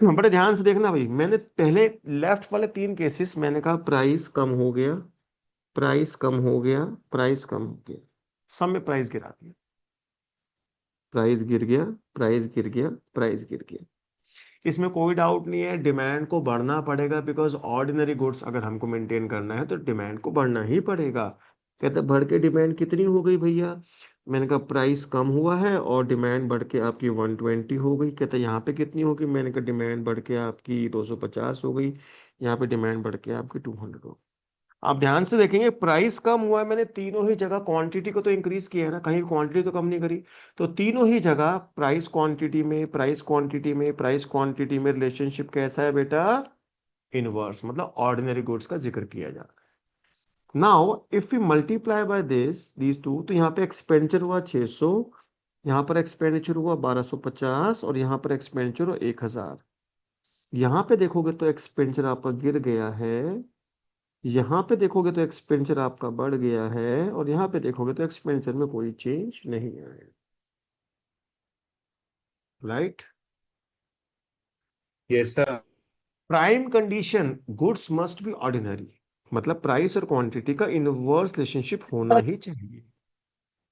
बड़े ध्यान से देखना भाई। मैंने पहले लेफ्ट वाले 3 केसेस मैंने कहा प्राइस कम हो गया, प्राइस कम हो गया, प्राइस कम हो गया, सब में प्राइस गिरा दिया। प्राइस गिर गया, प्राइस गिर गया, प्राइस गिर गया। इसमें कोई डाउट नहीं है, डिमांड को बढ़ना पड़ेगा, बिकॉज ऑर्डिनरी गुड्स अगर हमको मेंटेन करना है तो डिमांड को बढ़ना ही पड़ेगा। कहते बढ़ के डिमांड कितनी हो गई भैया? मैंने कहा प्राइस कम हुआ है और डिमांड बढ़ के आपकी 120 हो गई। कहते यहाँ पे कितनी होगी? मैंने कहा डिमांड बढ़ के आपकी 250 हो गई, यहाँ पे डिमांड बढ़ के आपकी 200 हो गई। आप ध्यान से देखेंगे प्राइस कम हुआ है, मैंने तीनों ही जगह क्वांटिटी को तो इंक्रीज किया है ना, कहीं क्वांटिटी तो कम नहीं करी। तो तीनों ही जगह प्राइस क्वांटिटी में, प्राइस क्वांटिटी में, प्राइस क्वांटिटी में रिलेशनशिप कैसा है बेटा? इनवर्स, मतलब ऑर्डिनरी गुड्स का जिक्र किया जा रहा है। Now if we multiply by these two, तो यहाँ पे एक्सपेंडिचर हुआ 600, यहाँ पर एक्सपेंडिचर हुआ 1250, और यहाँ पर एक्सपेंडिचर हुआ 1000। यहाँ पे देखोगे तो एक्सपेंडिचर आपका गिर गया है, यहाँ पे देखोगे तो एक्सपेंडिचर आपका बढ़ गया है, और यहाँ पे देखोगे तो एक्सपेंडिचर में कोई चेंज नहीं आया। Right? Yes, sir. Prime condition goods must be ordinary, मतलब प्राइस और क्वांटिटी का इनवर्स रिलेशनशिप होना ही चाहिए।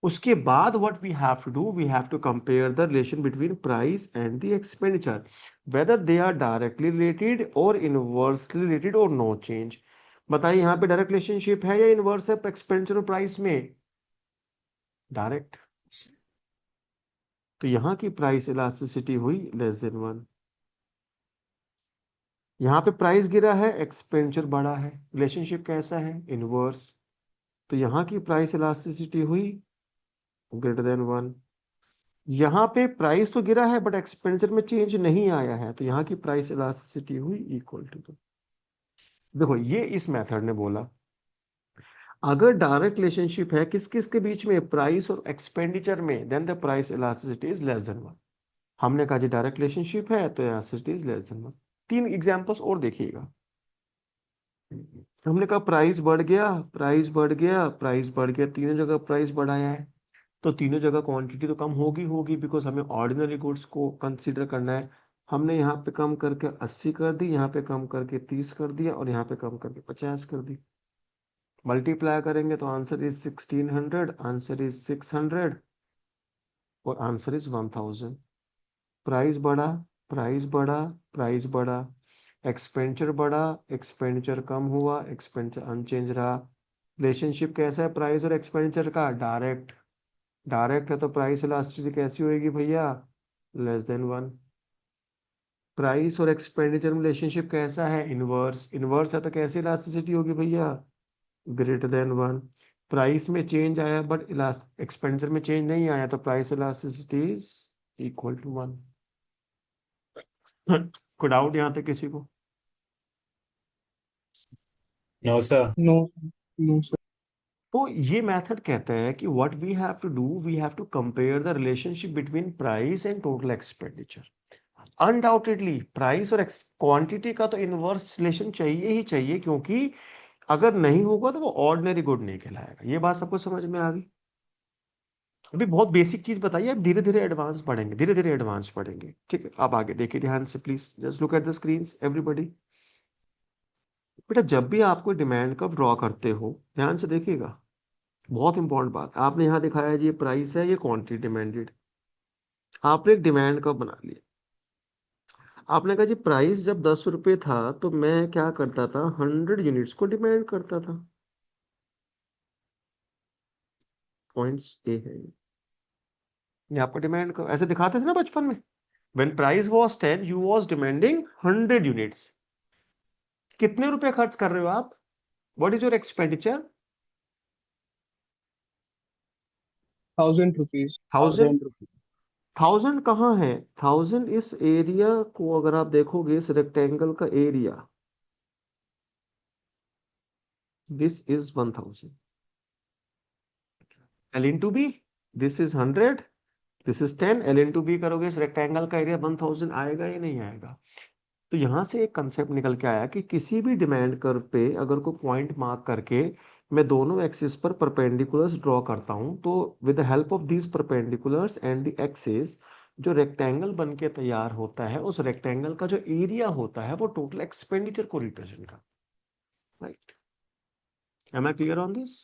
उसके बाद what we have to do, we have to compare the relation between price and the expenditure, whether they are directly related और inversely related और नो चेंज। बताइए यहाँ पे डायरेक्ट रिलेशनशिप है या इनवर्स है एक्सपेंडिचर और प्राइस में? डायरेक्ट। तो यहाँ की प्राइस इलास्टिसिटी हुई लेस देन 1। यहाँ पे प्राइस गिरा है, एक्सपेंडिचर बढ़ा है, रिलेशनशिप कैसा है? इनवर्स। तो यहाँ की प्राइस इलास्टिसिटी हुई ग्रेटर देन 1। यहाँ पे प्राइस तो गिरा है बट एक्सपेंडिचर में चेंज नहीं आया है, तो यहाँ की प्राइस इलास्टिसिटी हुई इक्वल टू 2। देखो ये इस मेथड ने बोला अगर डायरेक्ट रिलेशनशिप है किस किस के बीच में? प्राइस और एक्सपेंडिचर में, then the price elasticity is less than 1। हमने कहा जी डायरेक्ट रिलेशनशिप है तो elasticity is less than 1। 3 examples और देखिएगा। हमने कहा प्राइस बढ़ गया, प्राइस बढ़ गया, प्राइस बढ़ गया, तीनों जगह प्राइस बढ़ाया है, तो तीनों जगह क्वांटिटी तो कम होगी होगी, बिकॉज हमें ऑर्डिनरी गुड्स को कंसीडर करना है। हमने यहाँ पे कम करके 80 कर दी, यहाँ पे कम करके 30 कर दिया, और यहाँ पे कम करके 50 कर दी। मल्टीप्लाई करेंगे तो आंसर इज 1600, आंसर इज 600, और आंसर इज 1000। प्राइस बढ़ा, प्राइस बढ़ा, प्राइस बढ़ा, एक्सपेंडिचर बढ़ा, एक्सपेंडिचर कम हुआ, एक्सपेंडिचर अनचेंज रहा। रिलेशनशिप कैसा है प्राइस और एक्सपेंडिचर का? डायरेक्ट। डायरेक्ट है तो प्राइस इलास्टिसिटी कैसी होगी भैया? Less than 1। प्राइस और एक्सपेंडिचर में रिलेशनशिप कैसा है? इनवर्स। इनवर्स है तो कैसी इलास्टिसिटी होगी भैया? Greater than 1। प्राइस में चेंज आया बट एक्सपेंडिचर में चेंज नहीं आया, तो price elasticity is equal to 1। कोई डाउट यहाँ तक किसी को? No, sir. No, no, sir. तो ये मेथड कहता है कि what we have to do, we have to compare the relationship between price and total expenditure. Undoubtedly price और क्वांटिटी का तो इनवर्स रिलेशन चाहिए ही चाहिए, क्योंकि अगर नहीं होगा तो वो ऑर्डिनरी गुड नहीं कहलाएगा। ये बात सबको समझ में आ गई? अभी बहुत बेसिक चीज बताइए, अब धीरे धीरे एडवांस पढ़ेंगे, धीरे धीरे एडवांस पढ़ेंगे, ठीक है? आप आगे देखिए ध्यान से, please just look at the screen everybody. बेटा जब भी आपको डिमांड कर्व ड्रॉ करते हो, ध्यान से देखिएगा, बहुत इंपॉर्टेंट बात। आपने यहाँ दिखाया है, ये प्राइस है, ये क्वांटिटी डिमांडेड। आपने एक डिमांड कर्व बना लिया। आपने कहा जी प्राइस जब 10 रुपए था तो मैं क्या करता था? 100 यूनिट्स को डिमांड करता था। पॉइंट्स ए है ये आपका डिमांड कर्व। ऐसे दिखाते थे ना बचपन में, when price was 10 you was demanding 100 units. कितने रुपए खर्च कर रहे हो आप? What is your expenditure? 1,000 rupees. 1000। 1000 कहाँ है? 1000 इस एरिया को अगर आप देखोगे, इस रेक्टेंगल का area, this is 1000। L into B, this is 100, this is 10। L into B करोगे, इस रेक्टेंगल का एरिया 1000 आएगा या नहीं आएगा? तो यहां से एक कंसेप्ट निकल के आया कि किसी भी डिमांड कर्व पे अगर कोई पॉइंट मार्क करके मैं दोनों एक्सिस पर परपेंडिकुलर्स ड्रॉ करता हूं, तो with the help of these perpendiculars and the axis जो रेक्टेंगल बन के तैयार होता है, उस रेक्टेंगल का जो एरिया होता है वो टोटल एक्सपेंडिचर को रिप्रेजेंट करता है। Right? Am I clear on this?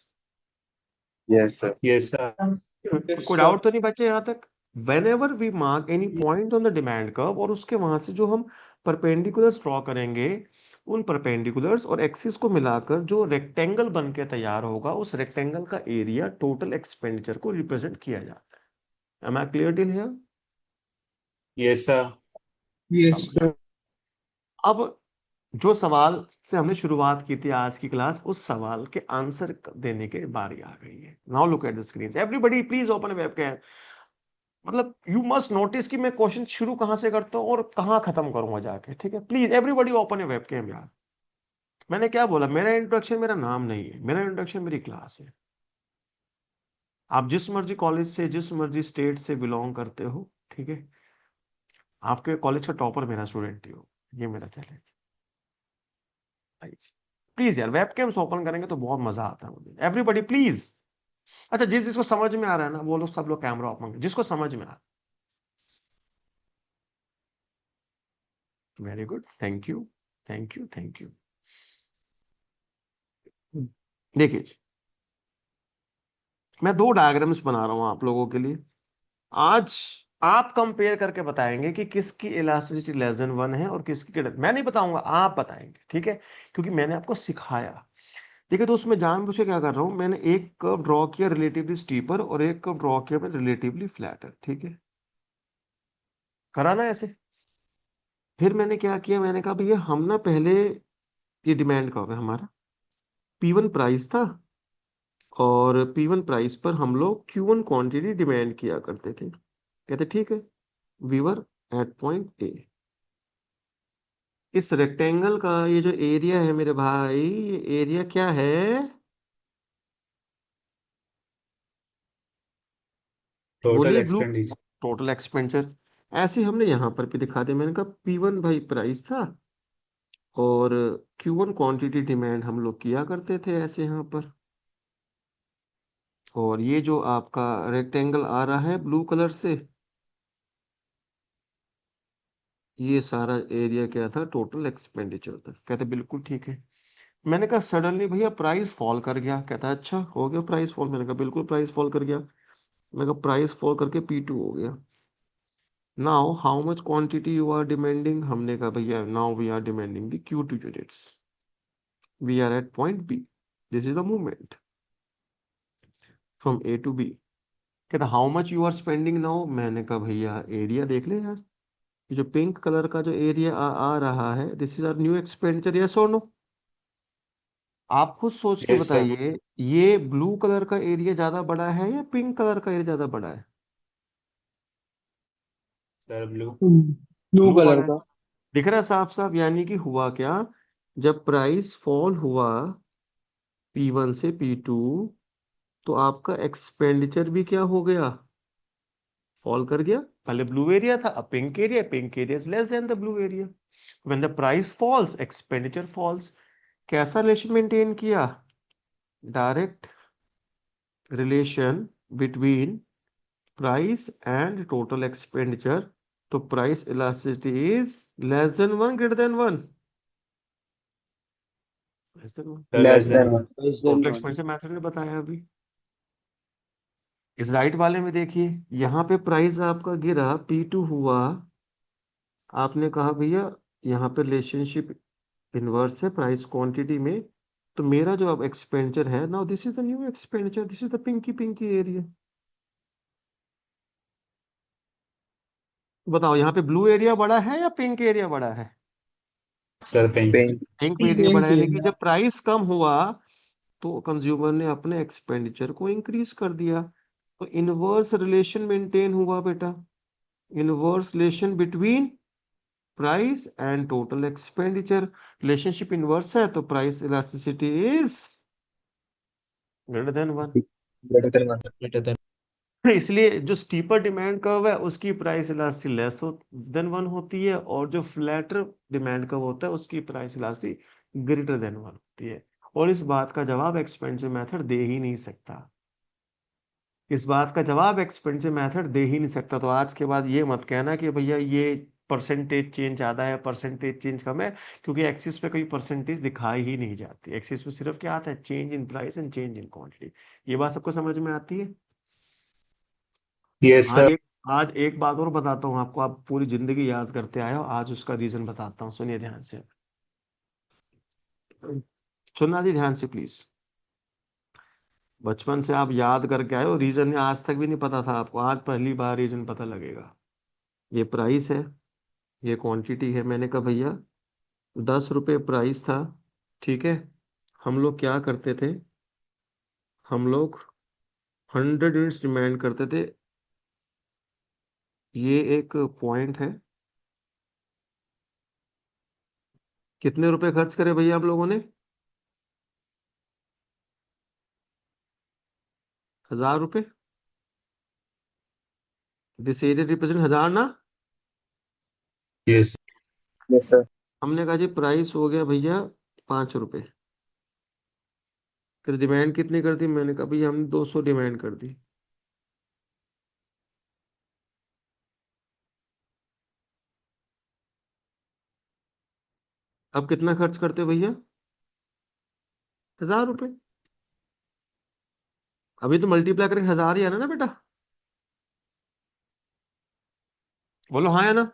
Yes sir. Yes, sir. Yes, कोई sir. डाउट तो नहीं बचे यहाँ तक? whenever we mark any point on the demand curve, और उसके वहां से जो हम परपेंडिकुलर्स ड्रॉ करेंगे, उन परपेंडिकुलर्स और एक्सिस को मिलाकर जो रेक्टेंगल बन के तैयार होगा, उस रेक्टेंगल का एरिया टोटल एक्सपेंडिचर को रिप्रेजेंट किया जाता है। Am I clear till here? Yes, sir. Yes, sir. अब जो सवाल से हमने शुरुआत की थी आज की क्लास, उस सवाल के आंसर देने की बारी आ गई है। Now look at the screen everybody, please open webcam. मतलब यू मस्ट नोटिस कि मैं क्वेश्चन शुरू कहां से करता हूं और कहां खत्म करूंगा जाके, ठीक है? Please everybody open your webcam यार। मैंने क्या बोला? मेरा इंट्रोडक्शन मेरा नाम नहीं है, मेरा इंट्रोडक्शन मेरी क्लास है। आप जिस मर्जी कॉलेज से, जिस मर्जी स्टेट से बिलोंग करते हो, ठीक है, आपके कॉलेज का टॉपर मेरा स्टूडेंट ही हो, ये मेरा चैलेंज। प्लीज यार वेबकैम्स ओपन करेंगे तो बहुत मजा आता है मुझे। Everybody please. अच्छा, जिसको समझ में आ रहा है ना, वो लोग सब लोग कैमरा ओपन करें, जिसको समझ में आ रहा है। Very good, thank you, thank you, thank you. देखिए जी, मैं 2 डायग्राम्स बना रहा हूं आप लोगों के लिए। आज आप कंपेयर करके बताएंगे कि किसकी इलास्टिसिटी लेस देन 1 है और किसकी। मैं नहीं बताऊंगा, आप बताएंगे, ठीक है? क्योंकि मैंने आपको सिखाया। देखिए तो उसमें जानबूझ के क्या कर रहा हूं, मैंने एक कर्व ड्रॉ किया रिलेटिवली स्टीपर और एक कर्व ड्रॉ किया मैंने रिलेटिवली फ्लैटर, ठीक है? करा ना ऐसे? फिर मैंने क्या किया, मैंने कहा भैया हम ना पहले, ये डिमांड कर्व है हमारा, P1 प्राइस था और P1 प्राइस पर हम लोग Q1 क्वांटिटी डिमांड किया करते थे। कहते ठीक है, we were at point A. इस रेक्टेंगल का ये जो एरिया है मेरे भाई, ये एरिया क्या है? Total बोलिए ग्रुप। expenditure. Total expenditure. ऐसे हमने यहां पर भी दिखा दिया। मैंने कहा P1 भाई प्राइस था और Q1 क्वांटिटी डिमांड हम लोग किया करते थे ऐसे यहाँ पर। और ये जो आपका रेक्टेंगल आ रहा है ब्लू कलर से, ये सारा एरिया क्या था, टोटल एक्सपेंडिचर था। कहते बिल्कुल ठीक है। मैंने कहा सडनली भैया प्राइस फॉल कर गया। कहता अच्छा हो गया प्राइस फॉल। मैंने कहा बिल्कुल प्राइस फॉल कर गया। मैं कहा प्राइस फॉल करके P2 हो गया। Now how much quantity you are demanding. हमने कहा भैया now we are demanding the Q2 units, we are at point B, this is the movement from A to B। कहता how much you are spending now. मैंने कहा भैया area देख ले यार, ये जो पिंक कलर का जो एरिया आ रहा है, this is our new expenditure, yes और नो। आप खुद सोच के Yes, sir. बताइए, ये ब्लू कलर का एरिया ज्यादा बड़ा है या पिंक कलर का एरिया ज्यादा बड़ा है? Sir, blue. Blue blue colour बड़ा है। का। दिख रहा है साफ साफ। यानी कि हुआ क्या, जब प्राइस फॉल हुआ P1 से P2, तो आपका एक्सपेंडिचर भी क्या हो गया, फॉल कर गया। पहले ब्लू एरिया था, अब pink area. Pink area is less than the blue area. When the price falls expenditure falls. कैसा रिलेशन मेंटेन किया, direct relation between price and total expenditure. तो price elasticity is less than 1, greater than 1, less than 1। Sir, less than one. Total expenditure method ने बताया अभी। इस right वाले में देखिए, यहाँ पे प्राइस आपका गिरा, P2 हुआ। आपने कहा भैया यहाँ पे रिलेशनशिप इनवर्स है प्राइस क्वांटिटी में। तो मेरा जो अब एक्सपेंडिचर है, now this is the new expenditure, this is the pinky pinky area. बताओ यहाँ पे ब्लू एरिया बड़ा है या पिंक एरिया बड़ा है? Sir, pink. पिंक एरिया बड़ा पिंक है। यानी कि एरिया। जब प्राइस कम हुआ तो कंज्यूमर ने अपने एक्सपेंडिचर को इंक्रीज कर दिया। तो इनवर्स रिलेशन मेंटेन हुआ बेटा, inverse relation between price and total expenditure. Relationship inverse है तो price elasticity is greater than 1। Greater than. इसलिए जो स्टीपर डिमांड कर्व है उसकी प्राइस इलास्टिसिटी लेस देन 1 होती है, और जो फ्लैटर डिमांड कर्व होता है उसकी प्राइस इलास्टिसिटी ग्रेटर देन 1 होती है। और इस बात का जवाब एक्सपेंसिव मेथड दे ही नहीं सकता। इस बात का जवाब एक्सपेंसिव मेथड दे ही नहीं सकता। तो आज के बाद ये मत कहना कि भैया ये परसेंटेज चेंज ज़्यादा है, परसेंटेज चेंज कम है, क्योंकि एक्सिस पे कोई परसेंटेज दिखाई ही नहीं जाती। एक्सिस पे सिर्फ क्या आता है, change in price and change in quantity. ये बात सबको समझ में आती है? Yes, आज sir. एक आज एक बात और बताता हूँ आपको, आप पूरी जिंदगी याद करते आए हो, आज उसका रीजन बताता हूँ, सुनिए ध्यान से। सुनना जी ध्यान से प्लीज। बचपन से आप याद करके आए हो, रीजन आज तक भी नहीं पता था आपको, आज पहली बार रीजन पता लगेगा। ये प्राइस है, ये क्वांटिटी है। मैंने कहा भैया 10 रुपये प्राइस था, ठीक है। हम लोग क्या करते थे, हम लोग 100 यूनिट्स डिमांड करते थे। ये एक पॉइंट है। कितने रुपए खर्च करे भैया आप लोगों ने? 1000 रुपये। दिस एरिया रिप्रेजेंट 1000 ना। Yes. हमने कहा जी प्राइस हो गया भैया 5 रुपये। कहते डिमांड कितनी कर दी? मैंने कहा भैया हमने 200 डिमांड कर दी। अब कितना खर्च करते हो भैया? 1000 रुपये। अभी तो मल्टीप्लाई करके 1000 ही आना ना बेटा, बोलो हाँ या ना।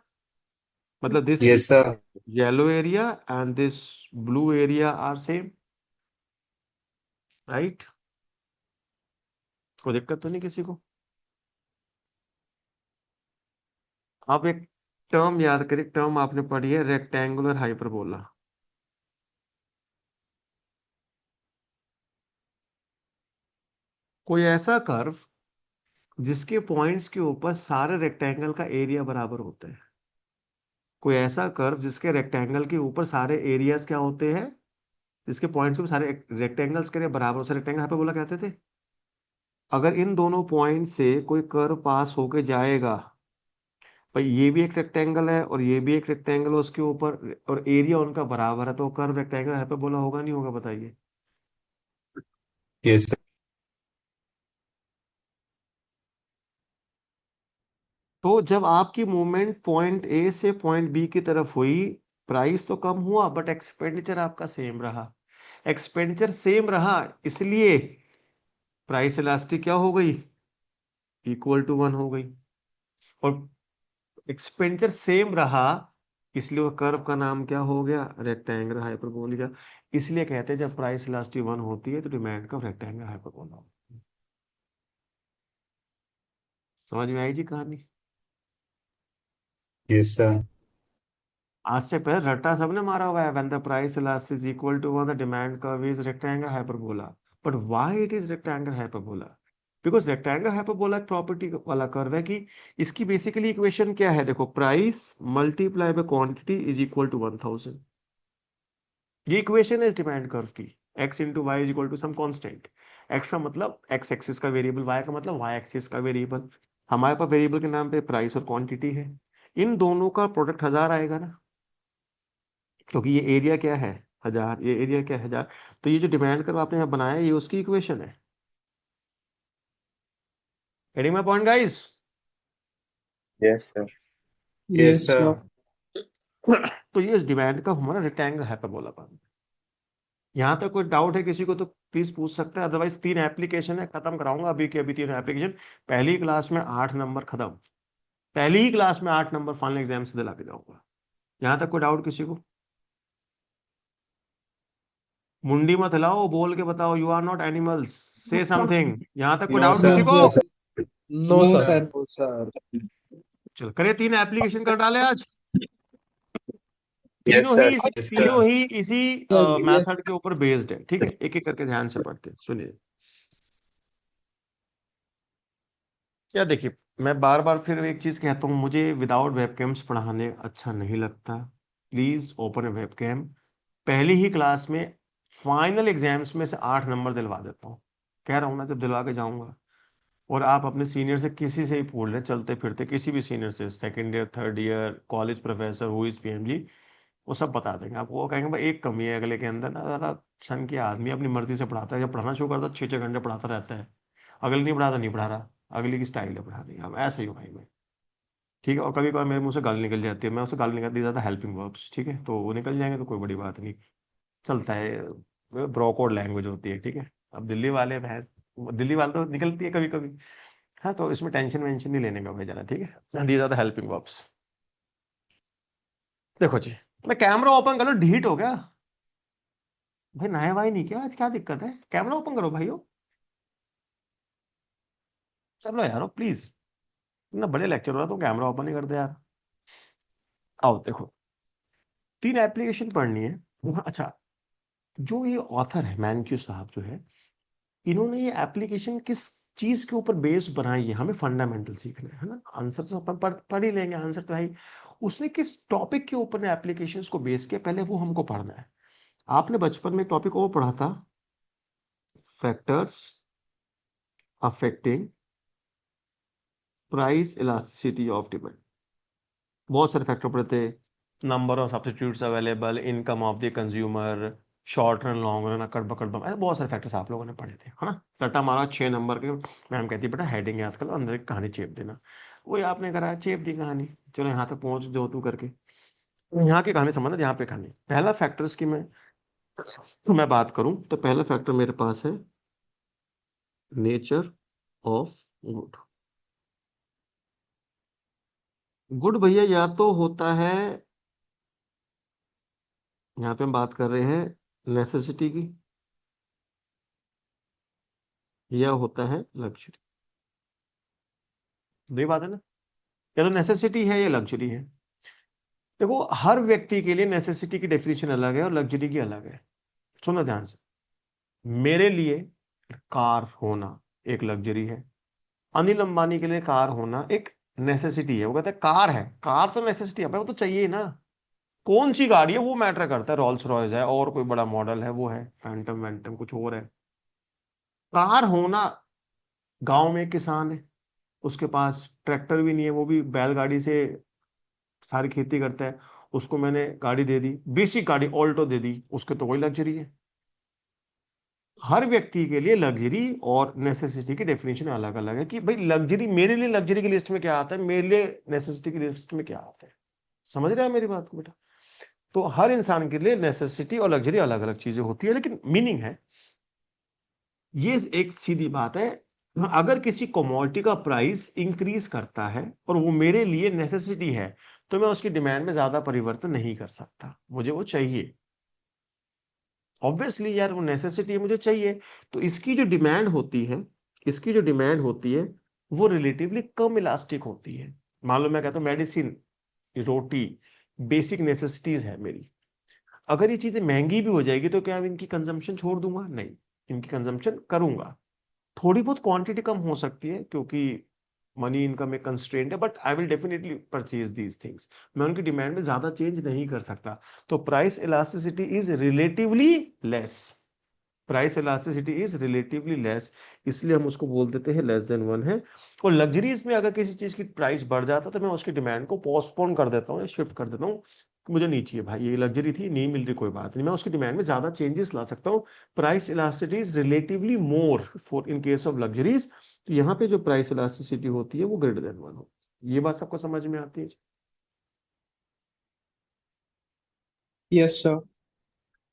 मतलब this Yes, sir. Yellow area and this blue area are same, right? कोई दिक्कत तो नहीं किसी को? आप एक टर्म याद करिए, टर्म आपने पढ़ी है, रेक्टेंगुलर हाइपरबोला। कोई ऐसा कर्व जिसके पॉइंट्स के ऊपर सारे रेक्टेंगल का एरिया बराबर होता है। कोई ऐसा कर्व जिसके रेक्टेंगल के ऊपर सारे एरियाज क्या होते हैं, जिसके पॉइंट्स के ऊपर सारे रेक्टेंगल्स के रेक्टेंगल हाइपरबोला कहते थे। अगर इन दोनों पॉइंट से कोई कर्व पास होके जाएगा भाई ये भी एक रेक्टेंगल है और ये भी एक रेक्टेंगल है उसके ऊपर, और एरिया उनका बराबर है, तो कर्व रेक्टेंगल हाइपरबोला होगा नहीं होगा बताइए? Yes, sir. तो जब आपकी मूवमेंट पॉइंट ए से पॉइंट बी की तरफ हुई, प्राइस तो कम हुआ बट एक्सपेंडिचर आपका सेम रहा। एक्सपेंडिचर सेम रहा इसलिए प्राइस इलास्टिक क्या हो गई? इक्वल टू 1 हो गई। और एक्सपेंडिचर सेम रहा इसलिए वो कर्व का नाम क्या हो गया? Rectangle hyperbolic. इसलिए कहते हैं जब प्राइस इलास्टिक 1 होती है तो डिमांड कर्व रेक्टेंगल हाइपरबोला होती है। समझ में आई जी कहानी? Yes, sir. आज से पहले रट्टा सबने मारा हुआ है, when the price elastic is equal to 1 the demand curve is rectangle hyperbola. But why it is rectangle hyperbola? Because rectangle hyperbola एक प्रॉपर्टी वाला कर्व है कि इसकी बेसिकली इक्वेशन क्या है, देखो, price multiply by quantity is equal to 1000। ये equation है इस डिमांड कर्व की। x into y is equal to some constant. x का मतलब x एक्सिस का वेरिएबल, y का मतलब y एक्सिस का वेरिएबल। हमारे पास वेरिएबल के नाम पे प्राइस और क्वांटिटी है, इन दोनों का प्रोडक्ट 1000 आएगा ना, क्योंकि ये एरिया क्या है? 1000, ये एरिया क्या है? 1000। तो ये जो डिमांड कर्व आपने यहाँ बनाया ये उसकी इक्वेशन है। Getting my point guys? Yes, sir. Yes, Yes, sir. sir. तो ये डिमांड कर्व हमारा रेक्टेंगल हाइपरबोला बन। यहाँ तक कोई डाउट है किसी को तो प्लीज पूछ सकते हैं, अदरवाइज 3 एप्लीकेशन है, खत्म कराऊंगा अभी के अभी 3 एप्लीकेशन। पहली क्लास में 8 नंबर खत्म, पहली ही क्लास में 8 नंबर फाइनल एग्जाम से दिला के जाऊंगा। यहाँ तक कोई डाउट किसी को? मुंडी मत हिलाओ, बोल के बताओ, you are not animals, say something. यहाँ तक कोई No, डाउट किसी sir. को? No, sir. No No, sir. sir. No, sir. चलो करे, 3 एप्लीकेशन कर डाले आज। Yes, तीनों sir. ही Yes, तीनों sir. ही इसी Sir, yes. मेथड के ऊपर बेस्ड है, ठीक है? एक एक करके ध्यान से पढ़ते हैं, सुनिए। क्या देखिए, मैं बार बार फिर एक चीज कहता हूँ, मुझे विदाउट वेबकैम्स पढ़ाने अच्छा नहीं लगता। Please open A webcam. पहली ही क्लास में फाइनल एग्जाम्स में से 8 नंबर दिलवा देता हूँ, कह रहा हूँ ना, जब दिलवा के जाऊंगा। और आप अपने सीनियर से किसी से ही पूछ लें, चलते फिरते किसी भी सीनियर से, second year, third year, college professor, who is PMG, वो सब बता देंगे आपको। वो कहेंगे भाई एक कमी है अगले के अंदर ना, ज़्यादा सन के आदमी अपनी मर्जी से पढ़ाता है। जब पढ़ाना शुरू करता है 6-6 घंटे पढ़ाता रहता है, अगले नहीं पढ़ाता, नहीं पढ़ा रहा, अगली की स्टाइल है पढ़ाने की। हम ऐसे ही हूँ भाई मैं, ठीक है? और कभी कभी मेरे मुंह से गाली निकल जाती है, मैं उसे गाली निकल दी जाता हेल्पिंग वर्ब्स, ठीक है? तो वो निकल जाएंगे तो कोई बड़ी बात नहीं, चलता है। ब्रोकोड लैंग्वेज होती है, ठीक है? अब दिल्ली वाले भैंस, दिल्ली वाले तो निकलती है कभी कभी। हाँ, तो इसमें टेंशन वेंशन नहीं लेने का भाई जरा, ठीक है? दी जाता हेल्पिंग वर्ब्स। देखो जी, मैं कैमरा ओपन कर लो, ढीट हो गया भाई, नहाए भाई नहीं क्या आज? क्या दिक्कत है? कैमरा ओपन करो भाइयों, चलो यारो प्लीज। इतना बड़े लेक्चर हो रहा तो कैमरा ओपन नहीं करते यार। आओ देखो, 3 एप्लीकेशन पढ़नी है। अच्छा, जो ये ऑथर है मैनक्यू साहब जो है, इन्होंने ये एप्लीकेशन किस चीज के ऊपर बेस बनाई है, हमें फंडामेंटल सीखना है ना। आंसर तो अपन पढ़ ही लेंगे, आंसर तो भाई। उसने किस टॉपिक के ऊपर एप्लीकेशंस को बेस किया, पहले वो हमको पढ़ना है। आपने बचपन में टॉपिक वो पढ़ा था, factors affecting price elasticity of demand. बहुत सारे फैक्टर पढ़े थे, number of substitutes available, income of the consumer, short run, long run, अकड़ बकड़ बम, ऐसे बहुत सारे फैक्टर्स आप लोगों ने पढ़े थे, है ना? रट्टा मारा 6 नंबर के। मैम कहती है बेटा हेडिंग याद कर लो, अंदर एक कहानी चेप देना। वही आपने कराया, चेप दी कहानी। चलो यहाँ तक पहुंच दो तू करके, यहाँ की कहानी समझना, यहाँ पे कहानी। पहला फैक्टर्स की मैं बात करूं तो पहला फैक्टर मेरे पास है नेचर ऑफ गुड। गुड भैया या तो होता है, यहाँ पे हम बात कर रहे हैं नेसेसिटी की, या होता है लग्जरी। दो बात है ना, या तो नेसेसिटी है या लग्जरी है। देखो, हर व्यक्ति के लिए नेसेसिटी की डेफिनेशन अलग है और लग्जरी की अलग है। सुनो ध्यान से, मेरे लिए कार होना एक लग्जरी है, अनिल अंबानी के लिए कार होना एक नेसेसिटी है। वो कहते हैं कार है, कार तो नेसेसिटी है भाई, वो तो चाहिए ही ना। कौन सी गाड़ी है वो मैटर करता है, रोल्स रॉयस है और कोई बड़ा मॉडल है, वो है फैंटम वैंटम कुछ और है। कार होना, गांव में एक किसान है, उसके पास ट्रैक्टर भी नहीं है, वो भी बैलगाड़ी से सारी खेती करता है, उसको मैंने गाड़ी दे दी, बेसिक गाड़ी ऑल्टो दे दी, उसके तो वही लग्जरी है। हर व्यक्ति के लिए लग्जरी और नेसेसिटी की डेफिनेशन अलग अलग है कि भाई लग्जरी, मेरे लिए लग्जरी की लिस्ट में क्या आता है, मेरे लिए नेसेसिटी की लिस्ट में क्या आता है। समझ रहे हैं मेरी बात को बेटा? तो हर इंसान के लिए नेसेसिटी और लग्जरी अलग अलग चीजें होती है, लेकिन मीनिंग है, ये एक सीधी बात है, अगर किसी कमोडिटी का प्राइस इंक्रीज करता है और वो मेरे लिए नेसेसिटी है, तो मैं उसकी डिमांड में ज्यादा परिवर्तन नहीं कर सकता, मुझे वो चाहिए। ऑब्वियसली यार, वो नेसेसिटी है, मुझे चाहिए। तो इसकी जो डिमांड होती है, इसकी जो डिमांड होती है, वो रिलेटिवली कम इलास्टिक होती है। मान लो मैं कहता हूँ मेडिसिन, रोटी, बेसिक नेसेसिटीज है मेरी, अगर ये चीजें महंगी भी हो जाएगी तो क्या इनकी कंजम्पशन छोड़ दूंगा? नहीं, इनकी कंजम्पशन करूंगा। थोड़ी बहुत क्वांटिटी कम हो सकती है क्योंकि मनी इनकम एक कंस्ट्रेंट है, but I will definitely purchase these things. मैं उनकी डिमांड में ज्यादा चेंज नहीं कर सकता। तो price elasticity is relatively less, price elasticity is relatively less, इसलिए हम उसको बोल देते हैं लेस देन 1 है। और लग्जरीज में अगर किसी चीज की प्राइस बढ़ जाता है तो मैं उसकी डिमांड को पोस्टपोन कर देता हूँ या शिफ्ट कर देता हूँ, मुझे नहीं चाहिए भाई, ये लग्जरी थी, नहीं मिल रही, कोई बात नहीं, मैं उसकी डिमांड में ज्यादा चेंजेस ला सकता हूँ। Price elasticity is relatively more for in case of luxuries. तो यहाँ पे जो प्राइस इलास्टिसिटी होती है वो ग्रेटर देन 1 हो। ये बात सबको समझ में आती है? Yes, sir.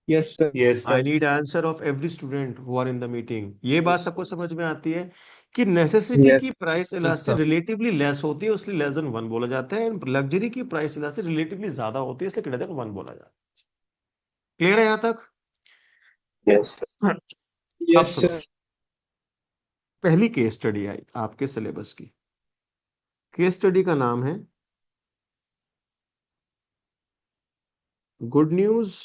Yes, sir. Yes, I sir. Need answer of every student who are in the meeting. ये बात सबको समझ में आती है कि नेसेसिटी की Yes. Price elasticity relatively less होती है, इसलिए लेस देन 1 बोला जाता है। लग्जरी की प्राइस इलास्टिसिटी रिलेटिवली ज्यादा होती है, इसलिए ग्रेटर देन 1 बोला जाता है। क्लियर है यहां तक? Yes, sir. अब Yes, सुनो, sir. पहली केस स्टडी आई आपके सिलेबस की। केस स्टडी का नाम है good news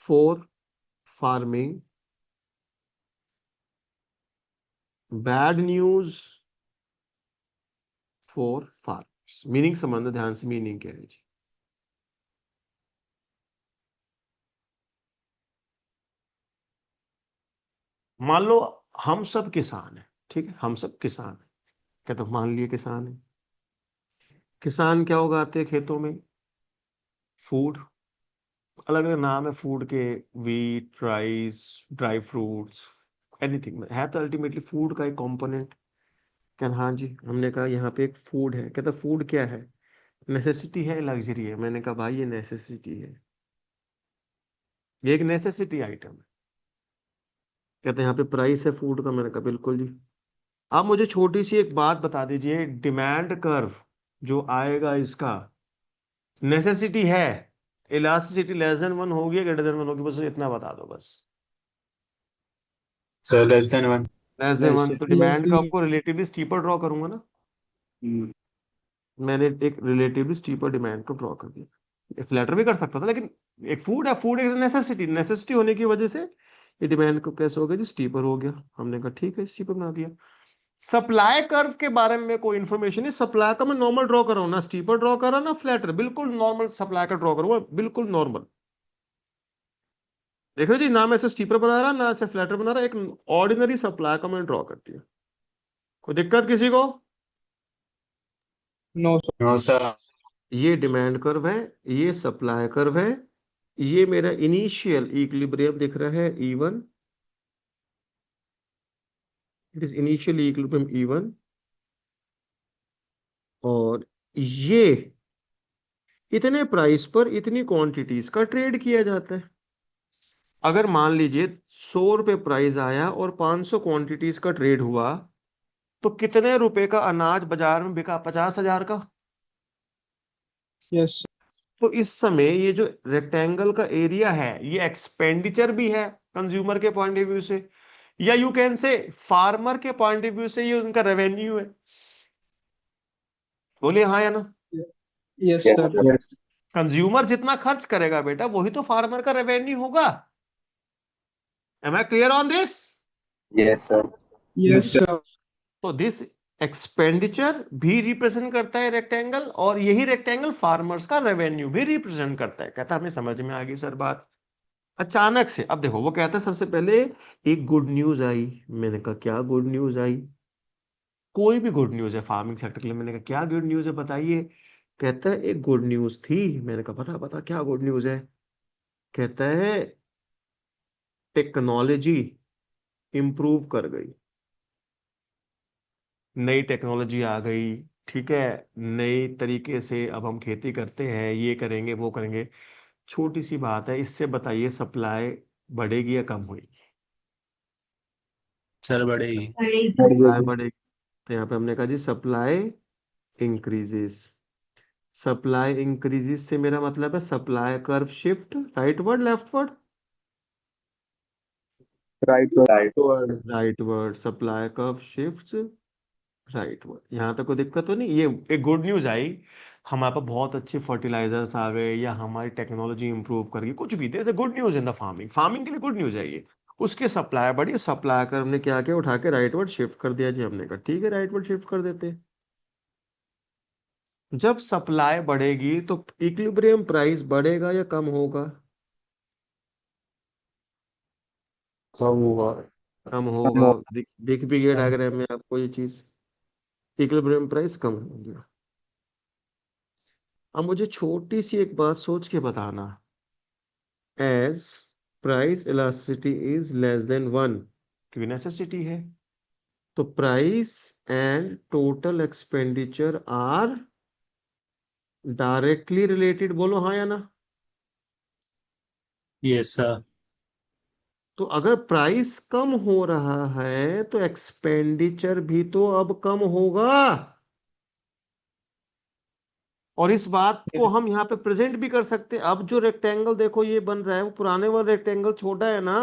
for farming, bad news for farmers. Meaning संबंध, ध्यान से, मीनिंग क्या है जी? मान लो हम सब किसान हैं, ठीक है, हम सब किसान हैं, क्या तो मान लिए किसान है। किसान क्या उगाते हैं खेतों में? फूड, अलग अलग नाम है फूड के, wheat, rice, dry fruits, anything है तो अल्टीमेटली फूड का एक कंपोनेंट। क्या? हाँ जी, हमने कहा यहाँ पे एक फूड है। कहता फूड क्या है? नेसेसिटी है, लग्जरी है? मैंने कहा भाई ये नेसेसिटी है, ये एक नेसेसिटी आइटम है। कहते हैं यहाँ पे प्राइस है फूड का। मैंने कहा बिल्कुल जी। आप मुझे छोटी सी एक बात बता दीजिए, डिमांड कर्व जो आएगा इसका, नेसेसिटी है, इलास्टिसिटी लेस देन 1 होगी या ग्रेटर देन 1 होगी? बस इतना बता दो बस। So less than 1. Less than 1, तो डिमांड कर्व Less को रिलेटिवली स्टीपर ड्रॉ करूंगा ना। मैंने एक रिलेटिवली स्टीपर डिमांड को ड्रॉ कर दिया। फ्लैटर भी कर सकता था, लेकिन एक फूड है, फूड एक नेसेसिटी, नेसेसिटी होने की वजह से ये डिमांड को कैसे हो गया जी? स्टीपर हो गया। हमने कहा ठीक है, स्टीपर बना दिया। सप्लाई कर्व के बारे में कोई इन्फॉर्मेशन नहीं। सप्लाई का मैं नॉर्मल ड्रॉ कर रहा हूं, ना स्टीपर ड्रॉ कर रहा ना फ्लैटर, बिल्कुल नॉर्मल सप्लाई का ड्रॉ करूंगा, बिल्कुल नॉर्मल। देख रहे हो जी, ना मैं ऐसे स्टीपर बना रहा ना ऐसे फ्लैटर बना रहा, एक ऑर्डिनरी सप्लाई का मैं ड्रॉ कर दिया। कोई दिक्कत किसी को? No, sir. No, sir. ये डिमांड कर्व है, ये सप्लाई कर्व है, ये मेरा इनिशियल इक्विलिब्रियम दिख रहा है E1, it is initial equilibrium E1, और ये इतने प्राइस पर इतनी क्वांटिटीज का ट्रेड किया जाता है। अगर मान लीजिए 100 रुपए प्राइस आया और 500 क्वांटिटीज का ट्रेड हुआ, तो कितने रुपए का अनाज बाजार में बिका? 50,000 का। Yes, sir. तो इस समय ये जो रेक्टेंगल का एरिया है, ये एक्सपेंडिचर भी है कंज्यूमर के पॉइंट ऑफ व्यू से, या यू कैन से फार्मर के पॉइंट ऑफ व्यू से ये उनका रेवेन्यू है। बोलिए हाँ या ना? Yes, Yes, sir. sir. Yes. Consumer जितना खर्च करेगा बेटा, वही तो फार्मर का रेवेन्यू होगा। Am I clear on this? Yes, sir. Yes, sir. तो दिस एक्सपेंडिचर भी रिप्रेजेंट करता है रेक्टेंगल, और यही रेक्टेंगल फार्मर्स का रेवेन्यू भी रिप्रेजेंट करता है। कहता हमें समझ में आ गई सर बात। अचानक से अब देखो, वो कहता है सबसे पहले एक गुड न्यूज आई। मैंने कहा क्या गुड न्यूज आई? कोई भी गुड न्यूज है फार्मिंग सेक्टर के लिए। मैंने कहा क्या गुड न्यूज है बताइए। कहता है एक गुड न्यूज थी। मैंने कहा पता पता क्या गुड न्यूज है। कहता है टेक्नोलॉजी इंप्रूव कर गई, नई टेक्नोलॉजी आ गई, ठीक है, नई तरीके से अब हम खेती करते हैं, ये करेंगे वो करेंगे। छोटी सी बात है, इससे बताइए सप्लाई बढ़ेगी या कम होगी? सर बढ़ेगी। बढ़ेगी। सप्लाई बढ़ेगी। तो यहाँ पे हमने कहा जी सप्लाई इंक्रीजेस। सप्लाई इंक्रीजेस से मेरा मतलब है supply curve shift rightward leftward? Right. Rightward. Supply curve shift rightward. यहाँ तक कोई दिक्कत तो नहीं? ये एक गुड न्यूज आई, हमारे पास बहुत अच्छे फर्टिलाइजर्स आ गए या हमारी टेक्नोलॉजी इंप्रूव कर गई, कुछ भी there is a good news in the farming. Farming के लिए गुड न्यूज है ये। उसके सप्लाई बढ़ी, सप्लाई कर हमने क्या किया, उठा के राइटवर्ड शिफ्ट कर दिया जी। हमने कहा ठीक है राइटवर्ड शिफ्ट कर देते हैं। जब सप्लाई बढ़ेगी तो इक्विलिब्रियम प्राइस बढ़ेगा या कम होगा? कम हुआ। कम होगा। दिख भी गया डायग्राम में आपको ये चीज, इक्विलिब्रियम प्राइस कम हो गया। अब मुझे छोटी सी एक बात सोच के बताना, as price elasticity is less than 1, क्योंकि नेसेसिटी है, तो price and total expenditure are directly related. बोलो हाँ या ना। Yes sir. तो अगर प्राइस कम हो रहा है तो एक्सपेंडिचर भी तो अब कम होगा। और इस बात को हम यहाँ पे प्रेजेंट भी कर सकते हैं। अब जो रेक्टेंगल देखो ये बन रहा है, वो पुराने वाला रेक्टेंगल छोटा है ना।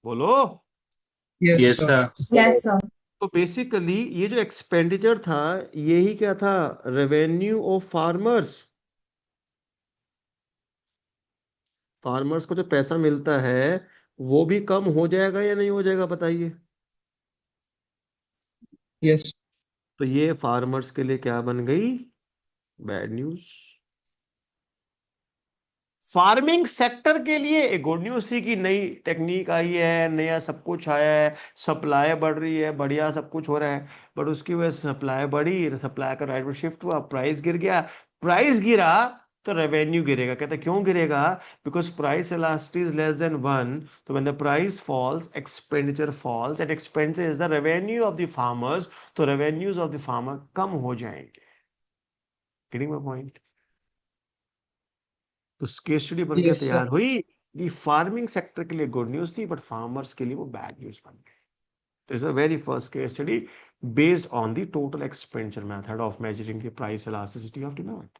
बोलो। Yes, yes sir. Sir. Yes, sir. तो बेसिकली ये जो एक्सपेंडिचर था, यही क्या था, रेवेन्यू ऑफ फार्मर्स। फार्मर्स को जो पैसा मिलता है वो भी कम हो जाएगा या नहीं हो जाएगा बताइए। Yes. तो ये फार्मर्स के लिए क्या बन गई, बैड न्यूज। फार्मिंग सेक्टर के लिए एक गुड न्यूज थी कि नई टेक्निक आई है, नया सब कुछ आया है, सप्लाई बढ़ रही है, बढ़िया सब कुछ हो रहा है। बट उसकी वजह से सप्लाई बढ़ी, सप्लाई का राइट शिफ्ट हुआ, प्राइस गिर गया। प्राइस गिरा तो रेवेन्यू गिरेगा। कहते क्यों गिरेगा? Because price elasticity is less than 1, तो when the price falls expenditure falls, and expenditure is the revenue of the farmers, तो रेवेन्यूज ऑफ द फार्मर कम हो जाएंगे। Getting my point? तो केस स्टडी बन के Yes, sir. तैयार हुई। ये फार्मिंग सेक्टर के लिए गुड न्यूज थी, बट फार्मर्स के लिए वो बैड न्यूज बन गई। तो is a very first case study based on the total expenditure method of measuring the price elasticity of demand.